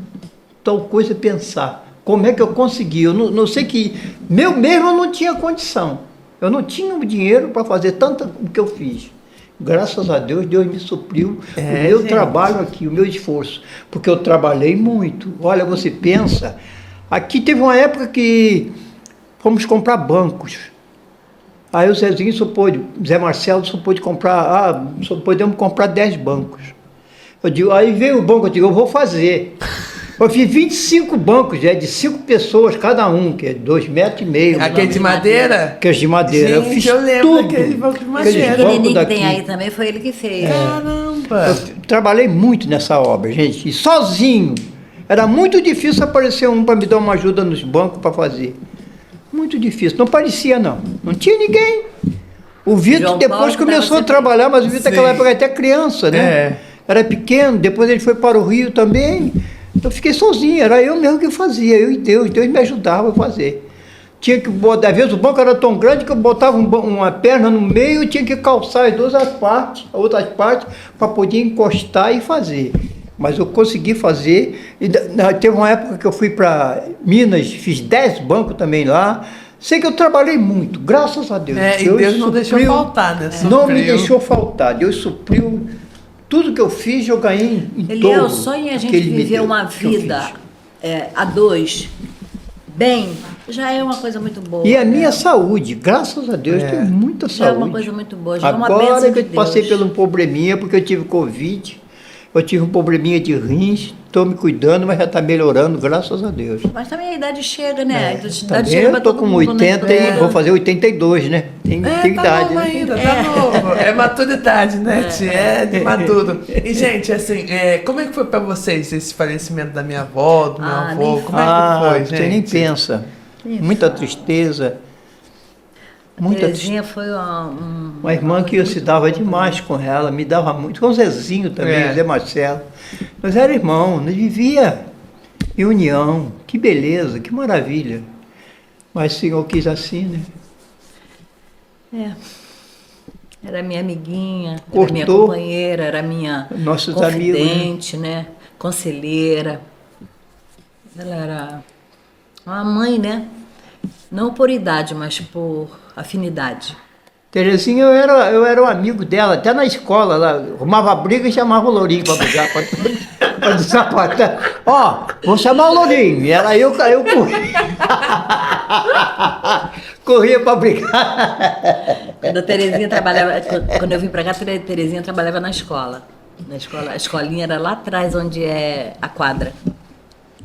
tal coisa pensar. Como é que eu consegui? Eu não sei que... Meu mesmo eu não tinha condição. Eu não tinha o dinheiro para fazer tanto o que eu fiz. Graças a Deus, Deus me supriu o meu trabalho aqui, o meu esforço. Porque eu trabalhei muito. Olha, você pensa... Aqui teve uma época que fomos comprar bancos. Aí o Zezinho Zé Marcelo só pôde comprar... só podemos comprar 10 bancos. Eu digo, aí veio o banco, eu digo, eu vou fazer. Eu fiz 25 bancos, de 5 pessoas cada um, que é 2,5 metros. Aquele de madeira? Aqueles de madeira. Gente, eu fiz lembro tudo. daquele banco de Esse madeira. pequenininho que daqui. tem aí também foi ele que fez. Caramba! Eu trabalhei muito nessa obra, gente, e sozinho. Era muito difícil aparecer um para me dar uma ajuda nos bancos para fazer. Muito difícil. Não parecia, não. Não tinha ninguém. O Vitor João depois Paulo começou a sempre- trabalhar, mas o Vitor naquela época era até criança, né? É. Era pequeno, depois ele foi para o Rio também. Eu fiquei sozinho, era eu mesmo que fazia, eu e Deus me ajudava a fazer. Tinha que botar, às vezes o banco era tão grande que eu botava uma perna no meio e tinha que calçar as outras partes, para poder encostar e fazer. Mas eu consegui fazer. E teve uma época que eu fui para Minas, fiz 10 bancos também lá. Sei que eu trabalhei muito, graças a Deus. E Deus não deixou faltar, né? Não me Supriu. deixou faltar. Deus supriu. Tudo que eu fiz, eu ganhei em Ele dobro. é o sonho a que gente ele me viver deu, uma que eu vida fiz. a dois, bem, já é uma coisa muito boa. E a né? minha saúde, graças a Deus, tenho muita Já é saúde. uma coisa muito boa, já é uma Agora bênção que de eu passei Deus. por um probleminha, porque eu tive Covid, eu tive um probleminha de rins, estou me cuidando, mas já está melhorando, graças a Deus. Mas também a idade chega, né? A idade Também chega eu pra estou todo com mundo, 80 né? e vou fazer 82, né? Tem Tá idade, novo né? ainda, tá novo. É maturidade, né, tia? É de maduro. E, gente, assim, como é que foi pra vocês esse falecimento da minha avó, do meu avô? nem Como é que foi, gente? Você nem pensa. Nem Muita fala. tristeza. A Muita Terezinha foi Uma irmã que eu se dava demais com ela, me dava muito. Com o Zezinho também, o Zé Marcelo. Nós era irmão, nós vivia em união. Que beleza, que maravilha. Mas o Senhor quis assim, né? Era minha amiguinha, era Cortou. minha companheira, era minha Nossos confidente, né? Conselheira. Ela era uma mãe, né? Não por idade, mas por afinidade. Terezinha, eu era um amigo dela, até na escola, ela arrumava briga e chamava o Lourinho para brigar, para desapatar. Ó, vou chamar o Lourinho. E ela, eu corria. Corria para brigar. Quando a Terezinha trabalhava, quando eu vim pra cá, a Terezinha trabalhava na escola. A escolinha era lá atrás, onde é a quadra.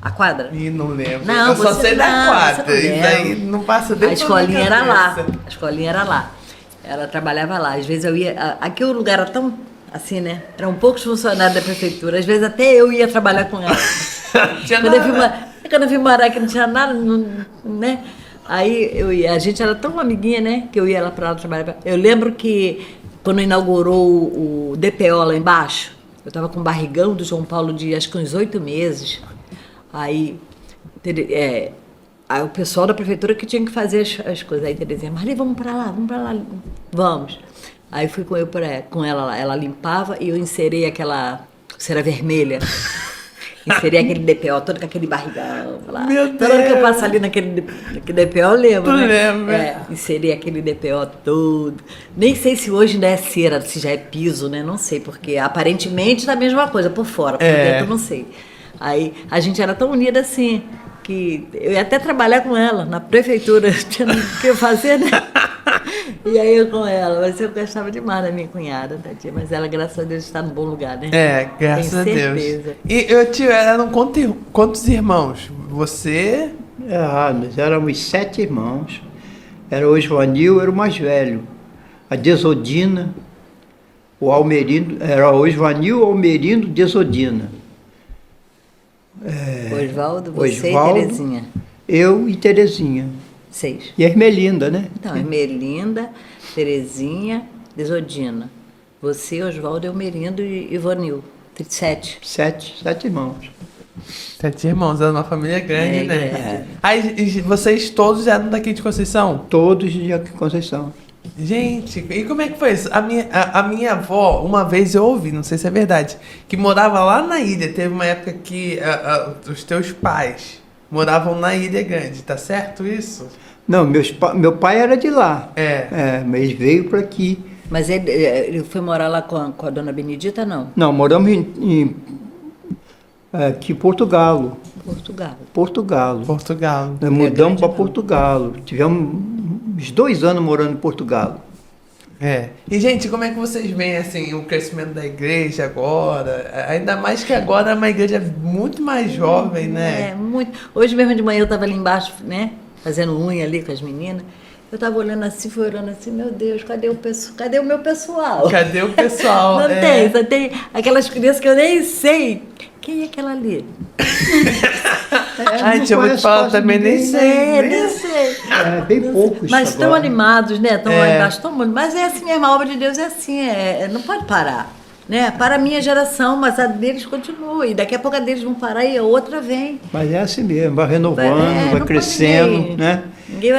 A quadra? Ih, não lembro. Não, eu só você sei da não, quadra. você não Isso aí lembra. não passa A dentro escolinha era lá. A escolinha era lá. Ela trabalhava lá. Às vezes eu ia. Aqui o lugar era tão assim, né? Eram poucos funcionários da prefeitura. Às vezes até eu ia trabalhar com ela. Quando eu vim morar aqui não tinha nada, né? Aí eu ia. A gente era tão amiguinha, né? Que eu ia lá pra lá trabalhar. Eu lembro que quando inaugurou o DPO lá embaixo, eu estava com o barrigão do João Paulo de acho que uns 8 meses. Aí o pessoal da prefeitura que tinha que fazer as coisas. Aí Terezinha, Maria, vamos pra lá. Vamos. Aí fui com ela lá. Ela limpava e eu inserei aquela cera vermelha. Inseri aquele DPO todo com aquele barrigão lá. Meu Deus. Toda hora que eu passo ali naquele DPO, eu lembro, Tu né? lembra? Inseri aquele DPO todo. Nem sei se hoje ainda é cera, se já é piso, né? Não sei, porque aparentemente tá a mesma coisa por fora, por dentro não sei. Aí a gente era tão unida assim, que eu ia até trabalhar com ela na prefeitura, tinha o que fazer, né? E aí eu com ela, mas eu gostava demais da minha cunhada, tadinha, mas ela, graças a Deus, está no bom lugar, né? Graças a Deus. certeza. E eram quantos irmãos? Você? Nós éramos 7 irmãos. Era o Osvanil, era o mais velho. A Desodina, o Almerindo, era o Osvanil, Almerindo, Desodina. Osvaldo, você Osvaldo, e Terezinha. Eu e Terezinha. 6. E a Ermelinda, né? Então, Ermelinda, Terezinha, Desodina. Você, Osvaldo, Ermelindo e Ivonil. 7. 7 irmãos. 7 irmãos, é uma família grande, É, né? grande. Aí, e vocês todos eram daqui de Conceição? Todos de Conceição. Gente, e como é que foi isso? A minha avó, uma vez eu ouvi, não sei se é verdade, que morava lá na ilha. Teve uma época que os teus pais moravam na Ilha Grande, tá certo isso? Não, meu pai era de lá. É. Mas veio para aqui. Mas ele foi morar lá com a dona Benedita, não? Não, moramos aqui em Portugal. Portugal. Portugal. Nós mudamos para não. Portugal. Tivemos uns 2 anos morando em Portugal. É. E, gente, como é que vocês veem, assim, o crescimento da igreja agora? Ainda mais que agora é uma igreja muito mais jovem, né? É, muito. Hoje mesmo de manhã eu estava ali embaixo, né? Fazendo unha ali com as meninas. Eu estava olhando assim, fui olhando assim, meu Deus, cadê o meu pessoal? Cadê o pessoal? Não tem, só tem aquelas crianças que eu nem sei. Quem é aquela ali? Ai, deixa eu te falar, também nem sei. Nem sei. Bem poucos. Mas estão agora. animados, né? Estão lá É. embaixo, estão muito. Mas é assim mesmo, a obra de Deus é assim, não pode parar. Né? Para a minha geração, mas a deles continua. E daqui a pouco a deles vão parar e a outra vem. Mas é assim mesmo, vai renovando, não vai pode crescendo, ninguém. né? Ninguém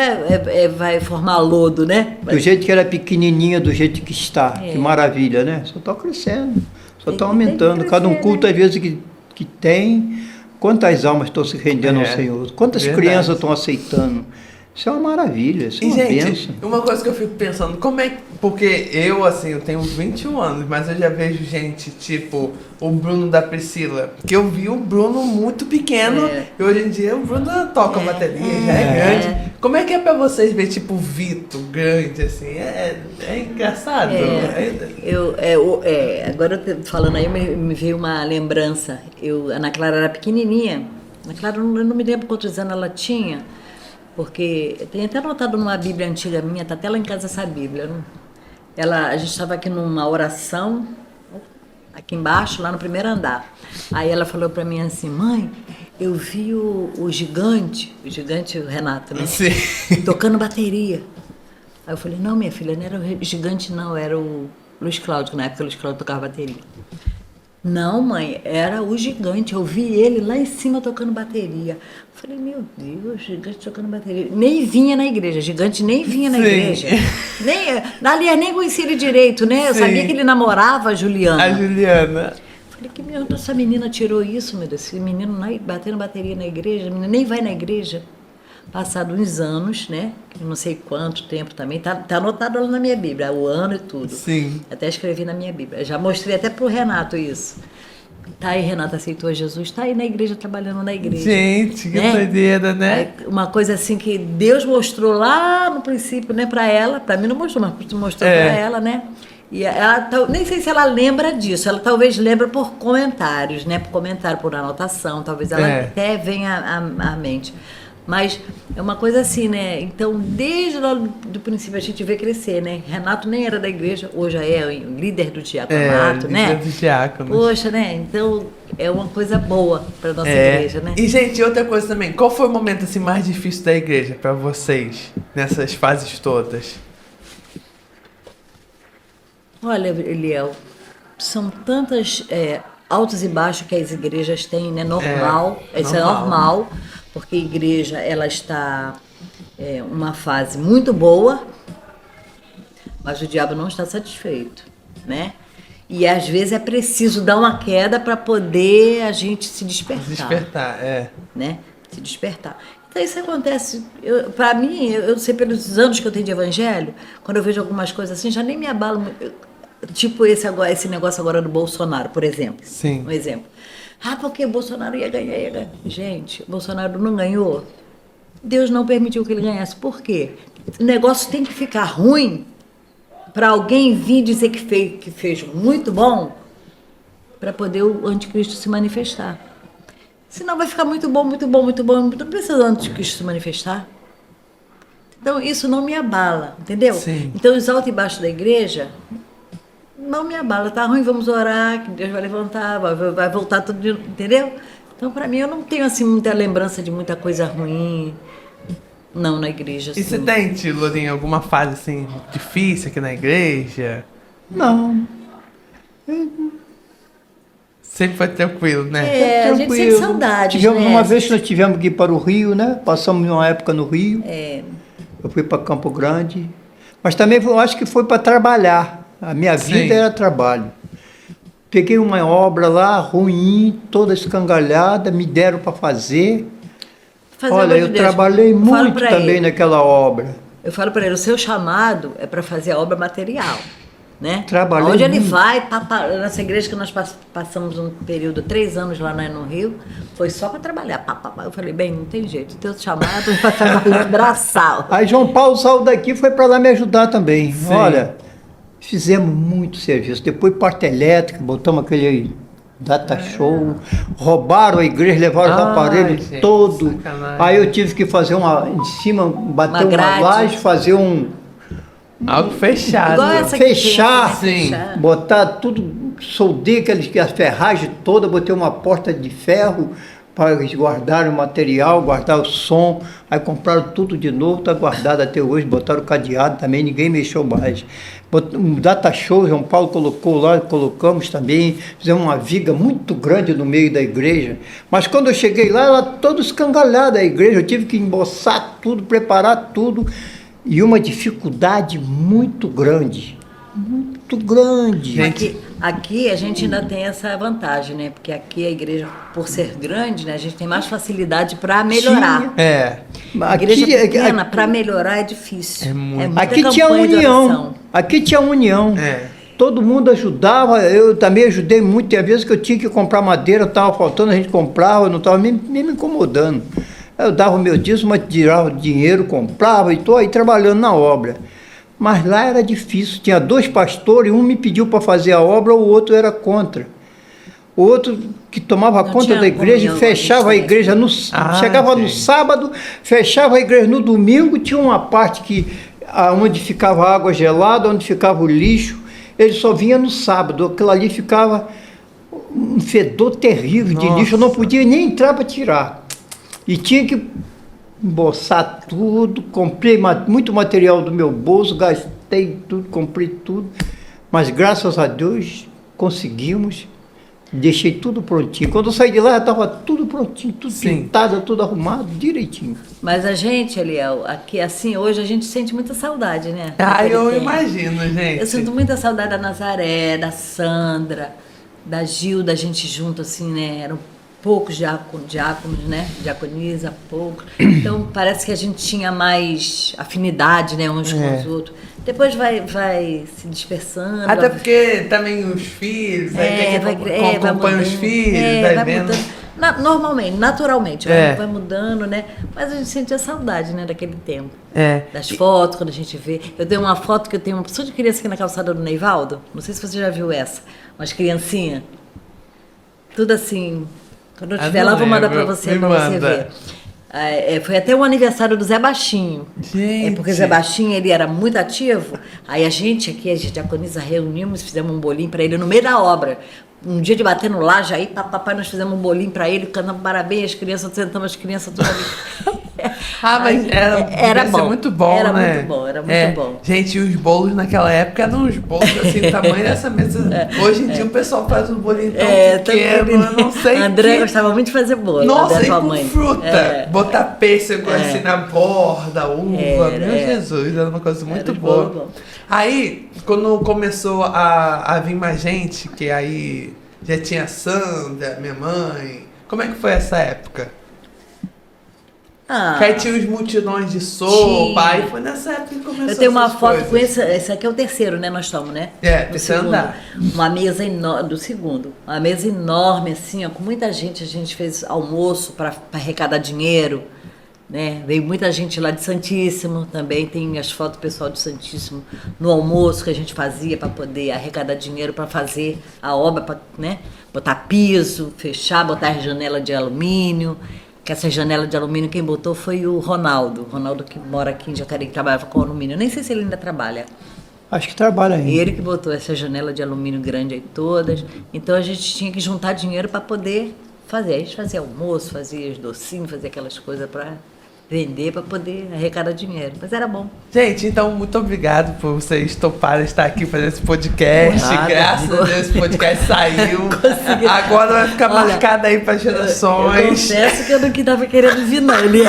vai formar lodo, né? Do jeito que era pequenininha, do jeito que está. É. Que maravilha, né? Só está crescendo, só Tem está que aumentando. crescer, Cada um culto, né? às vezes, que tem, quantas almas estão se rendendo ao Senhor? Quantas Verdade. crianças estão aceitando? Isso é uma maravilha, isso é E, uma gente, bênção. uma coisa que eu fico pensando, como é que... Porque eu, assim, eu tenho 21 anos, mas eu já vejo gente, tipo, o Bruno da Priscila. Que eu vi o Bruno muito pequeno, e hoje em dia o Bruno toca bateria, já é grande. Como é que é pra vocês ver, tipo, o Vitor grande, assim? É engraçado. Agora falando aí, me veio uma lembrança. A Ana Clara era pequenininha. Ana Clara, eu não me lembro quantos anos ela tinha, porque tem até anotado numa Bíblia antiga minha, tá até lá em casa essa Bíblia. A gente estava aqui numa oração, aqui embaixo, lá no primeiro andar. Aí ela falou para mim assim, mãe, eu vi o gigante o Renato, né? Sim. Tocando bateria. Aí eu falei, não, minha filha, não era o gigante não, era o Luiz Cláudio, que na época o Luiz Cláudio tocava bateria. Não, mãe, era o gigante, eu vi ele lá em cima tocando bateria. Falei, meu Deus, gigante tocando bateria. Nem vinha na igreja, gigante nem vinha na Sim. igreja. Aliás, nem conhecia ele direito, né? Eu Sim. sabia que ele namorava a Juliana. A Juliana. Falei, que merda essa menina tirou isso, meu Deus? Esse menino batendo bateria na igreja, a menina nem vai na igreja. Passado uns anos, né? Não sei quanto tempo também, tá anotado lá na minha Bíblia, o ano e tudo. Sim. Até escrevi na minha Bíblia. Já mostrei até pro Renato isso. Tá aí, Renato aceitou Jesus, tá aí na igreja, trabalhando na igreja. Gente, que né? doideira, né? Aí, uma coisa assim que Deus mostrou lá no princípio, né, pra ela, pra mim não mostrou, mas mostrou pra ela, né? E ela, nem sei se ela lembra disso, ela talvez lembra por comentários, né? Por comentário, por anotação, talvez ela até venha à mente. Mas é uma coisa assim, né? Então, desde lá do princípio a gente vê crescer, né? Renato nem era da igreja, hoje já é o líder do diaconato, né? Líder do diácono. Poxa, né? Então, é uma coisa boa para nossa igreja, né? E, gente, outra coisa também, qual foi o momento assim mais difícil da igreja para vocês, nessas fases todas? Olha, Eliel, são tantas altos e baixos que as igrejas têm, né? Normal, isso é normal, porque a igreja, ela está uma fase muito boa, mas o diabo não está satisfeito, né? E às vezes é preciso dar uma queda para poder a gente se despertar. Despertar, né? Se despertar. Então isso acontece, para mim, eu sei pelos anos que eu tenho de evangelho, quando eu vejo algumas coisas assim, já nem me abalo muito. Tipo esse negócio agora do Bolsonaro, por exemplo. Sim. Um exemplo. Porque o Bolsonaro ia ganhar. Gente, o Bolsonaro não ganhou. Deus não permitiu que ele ganhasse. Por quê? O negócio tem que ficar ruim para alguém vir dizer que fez muito bom para poder o anticristo se manifestar. Senão vai ficar muito bom, muito bom, muito bom. Não precisa do anticristo se manifestar. Então isso não me abala, entendeu? Sim. Então os altos e baixos da igreja não me abala. Tá ruim, vamos orar, que Deus vai levantar, vai voltar tudo, entendeu? Então para mim eu não tenho assim muita lembrança de muita coisa ruim. Não, na igreja. E você tem, Lourinho, alguma fase assim difícil aqui na igreja? Não. Sempre foi tranquilo, né? É, a gente sente Tranquilo. saudades, Tivemos né? uma vez que nós tivemos que ir para o Rio, né? Passamos uma época no Rio. É, Eu fui para Campo Grande. Mas também eu acho que foi para trabalhar. A minha Sim. vida era trabalho. Peguei uma obra lá, ruim, toda escangalhada, me deram para fazer. fazer Olha, amor de eu Deus. trabalhei Eu falo muito pra também ele, naquela obra. Eu falo para ele, o seu chamado é para fazer a obra material, né? Trabalhei Onde ele muito. vai, nessa igreja que nós passamos um período, 3 anos lá no Rio, foi só para trabalhar. Eu falei, bem, não tem jeito, o teu chamado é para trabalhar braçal. Aí João Paulo saiu daqui e foi para lá me ajudar também. Sim. Olha, fizemos muito serviço. Depois parte elétrica, botamos aquele data show, roubaram a igreja, levaram os Ai, aparelhos gente, todos. sacanagem. Aí eu tive que fazer em cima, bater uma grade. laje, fazer Algo fechado. Igual essa aqui, fechar, Sim. botar tudo, soldei a ferragem toda, botei uma porta de ferro para eles guardarem o material, guardar o som, aí compraram tudo de novo, está guardado até hoje, botaram o cadeado também, ninguém mexeu mais. Um data show, João Paulo colocou lá, colocamos também, fizemos uma viga muito grande no meio da igreja, mas quando eu cheguei lá, ela toda escangalhada a igreja, eu tive que emboçar tudo, preparar tudo, e uma dificuldade muito grande, muito grande. Gente. Aqui a gente ainda tem essa vantagem, né? Porque aqui a igreja, por ser grande, né, a gente tem mais facilidade para melhorar. É. A igreja pequena, para melhorar, é difícil. É muito. muita Aqui tinha campanha de união, oração. aqui tinha união. É. Todo mundo ajudava, eu também ajudei muito. Tem vezes que eu tinha que comprar madeira, estava faltando, a gente comprava, eu não estava nem me incomodando. Eu dava o meu dízimo, mas tirava o dinheiro, comprava e estou aí trabalhando na obra. Mas lá era difícil, tinha 2 pastores, um me pediu para fazer a obra, o outro era contra. O outro que tomava Não conta tinha da igreja, comunhão, fechava a a gente igreja, chegava no sim. sábado, fechava a igreja no domingo, tinha uma parte onde ficava a água gelada, onde ficava o lixo, ele só vinha no sábado, aquilo ali ficava um fedor terrível de Nossa. lixo, eu não podia nem entrar para tirar. E tinha que emboçar tudo, comprei muito material do meu bolso, gastei tudo, comprei tudo, mas graças a Deus conseguimos, deixei tudo prontinho. Quando eu saí de lá já estava tudo prontinho, tudo Sim. pintado, tudo arrumado, direitinho. Mas a gente, Eliel, aqui assim, hoje a gente sente muita saudade, né? Ah, Daquele eu tempo. imagino, gente. Eu sinto muita saudade da Nazaré, da Sandra, da Gilda, a gente junto, assim, né? Eram poucos diáconos, né? Diaconisa, poucos. Então, parece que a gente tinha mais afinidade, né? Uns com os outros. Depois vai se dispersando. Até porque também os filhos, aí quem acompanha os mudando. filhos, vai vendo. Mudando. Normalmente, naturalmente, É. vai mudando, né? Mas a gente sentia saudade, né, daquele tempo. É. Das fotos, quando a gente vê. Eu tenho uma foto que eu tenho uma pessoa de criança aqui na calçada do Neivaldo. Não sei se você já viu essa. Umas criancinhas. Tudo assim. Quando eu estiver não lá, eu vou mandar pra lembro. você, Me pra você manda. ver. Foi até o aniversário do Zé Baixinho. Gente. Porque o Zé Baixinho, ele era muito ativo. Aí a gente aqui, a diaconisa, reunimos, fizemos um bolinho para ele no meio da obra. Um dia de bater no laje, aí papai, nós fizemos um bolinho para ele, cantamos parabéns, as crianças, sentamos as crianças todas ali. Ah, mas Era devia ser bom. muito bom, Era né? muito bom, era muito bom. Gente, os bolos naquela época eram uns bolos assim, tamanho dessa mesa. Hoje em dia o pessoal faz um bolinho tão pequeno, eu não sei. André que- gostava muito de fazer bolo. Nossa, André, e sua com mãe. fruta. Botar pêssego assim na borda, uva. Era, Meu é. Jesus, era uma coisa muito Era boa. bom. Aí, quando começou a vir mais gente, que aí já tinha a Sandra, minha mãe. Como é que foi essa época? Ah, Que aí tinha os multidões de sopa, Tinha. aí foi nessa época que começou eu tenho uma essas foto coisas. com esse aqui é o terceiro, né? Nós estamos, né? É, No terceiro segundo. andar. Uma mesa enorme, do segundo. Uma mesa enorme, assim, ó, com muita gente. A gente fez almoço para arrecadar dinheiro, né? Veio muita gente lá de Santíssimo também. Tem as fotos do pessoal de Santíssimo no almoço que a gente fazia para poder arrecadar dinheiro para fazer a obra, pra, né? Botar piso, fechar, botar janela de alumínio. Que essa janela de alumínio quem botou foi o Ronaldo. Ronaldo que mora aqui em Jacareí, que trabalhava com alumínio. Nem sei se ele ainda trabalha. Acho que trabalha ainda. Ele que botou essa janela de alumínio grande aí todas. Então a gente tinha que juntar dinheiro para poder fazer. A gente fazia almoço, fazia os docinhos, fazia aquelas coisas para vender para poder arrecadar dinheiro. Mas era bom. Gente, então muito obrigado por vocês toparem estar aqui fazendo esse podcast. Nada. Graças a Deus esse podcast saiu. Consegui. Agora vai ficar Olha, marcado aí para Eu gerações. confesso que eu não estava querendo vir, não. Ele...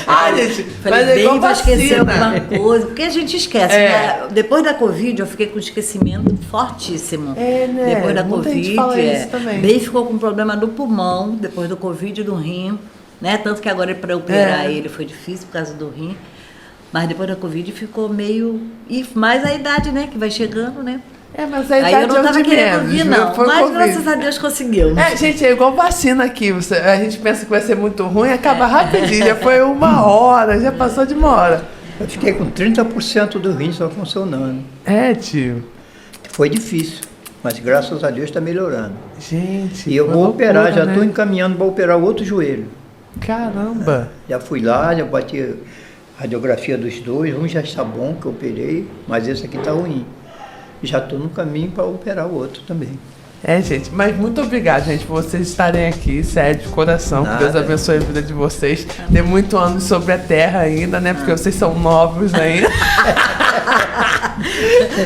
Ah, gente, Falei, mas é igual bem, vai esquecer vacina. alguma coisa. Porque a gente esquece. É. Né? Depois da Covid, eu fiquei com esquecimento fortíssimo. É, né? Depois da Muita gente Covid, fala isso também. Bem ficou com problema no pulmão, depois do Covid e do rim. Né? Tanto que agora para operar ele foi difícil por causa do rim. Mas depois da Covid ficou meio... E mais a idade, né? Que vai chegando, né? É, mas a Aí eu idade não é o estava de querendo menos, vir, viu? não. Foi o Mas Covid. graças a Deus conseguiu. É, gente, é igual vacina aqui. A gente pensa que vai ser muito ruim, acaba rapidinho. Já foi 1 hora, já passou de 1 hora. Eu fiquei com 30% do rim só funcionando. É, tio. Foi difícil, mas graças a Deus está melhorando. Gente. E eu foi vou loucura, operar, já né? estou encaminhando para operar o outro joelho. Caramba. Já fui lá, já bati a radiografia dos dois, um já está bom que eu operei, mas esse aqui está ruim. Já estou no caminho para operar o outro também. É, gente, mas muito obrigado, gente, por vocês estarem aqui, sério, de coração. Que Nada. Deus abençoe a vida de vocês. Tem muito anos sobre a terra ainda, né? Porque vocês são novos ainda.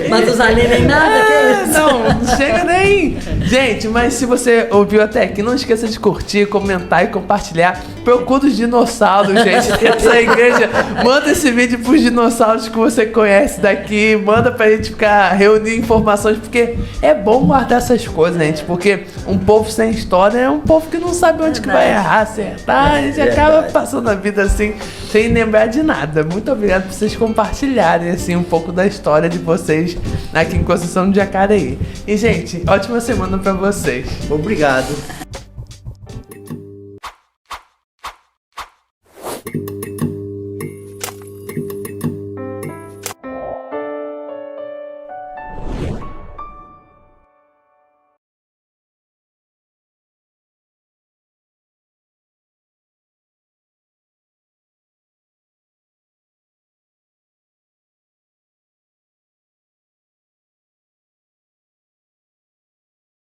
Matusalém nem nada, que é isso? Não chega nem. Gente, mas se você ouviu até aqui, não esqueça de curtir, comentar e compartilhar. Procura os dinossauros, gente. Essa igreja, manda esse vídeo pros dinossauros que você conhece daqui. Manda pra gente ficar reunir informações, porque é bom guardar essas coisas, gente. Porque um povo sem história é um povo que não sabe onde que vai errar, acertar. A gente acaba passando a vida assim, sem lembrar de nada. Muito obrigado por vocês compartilharem assim um pouco da história de vocês aqui em Conceição do Jacareí. E, gente, ótima semana pra vocês. Obrigado.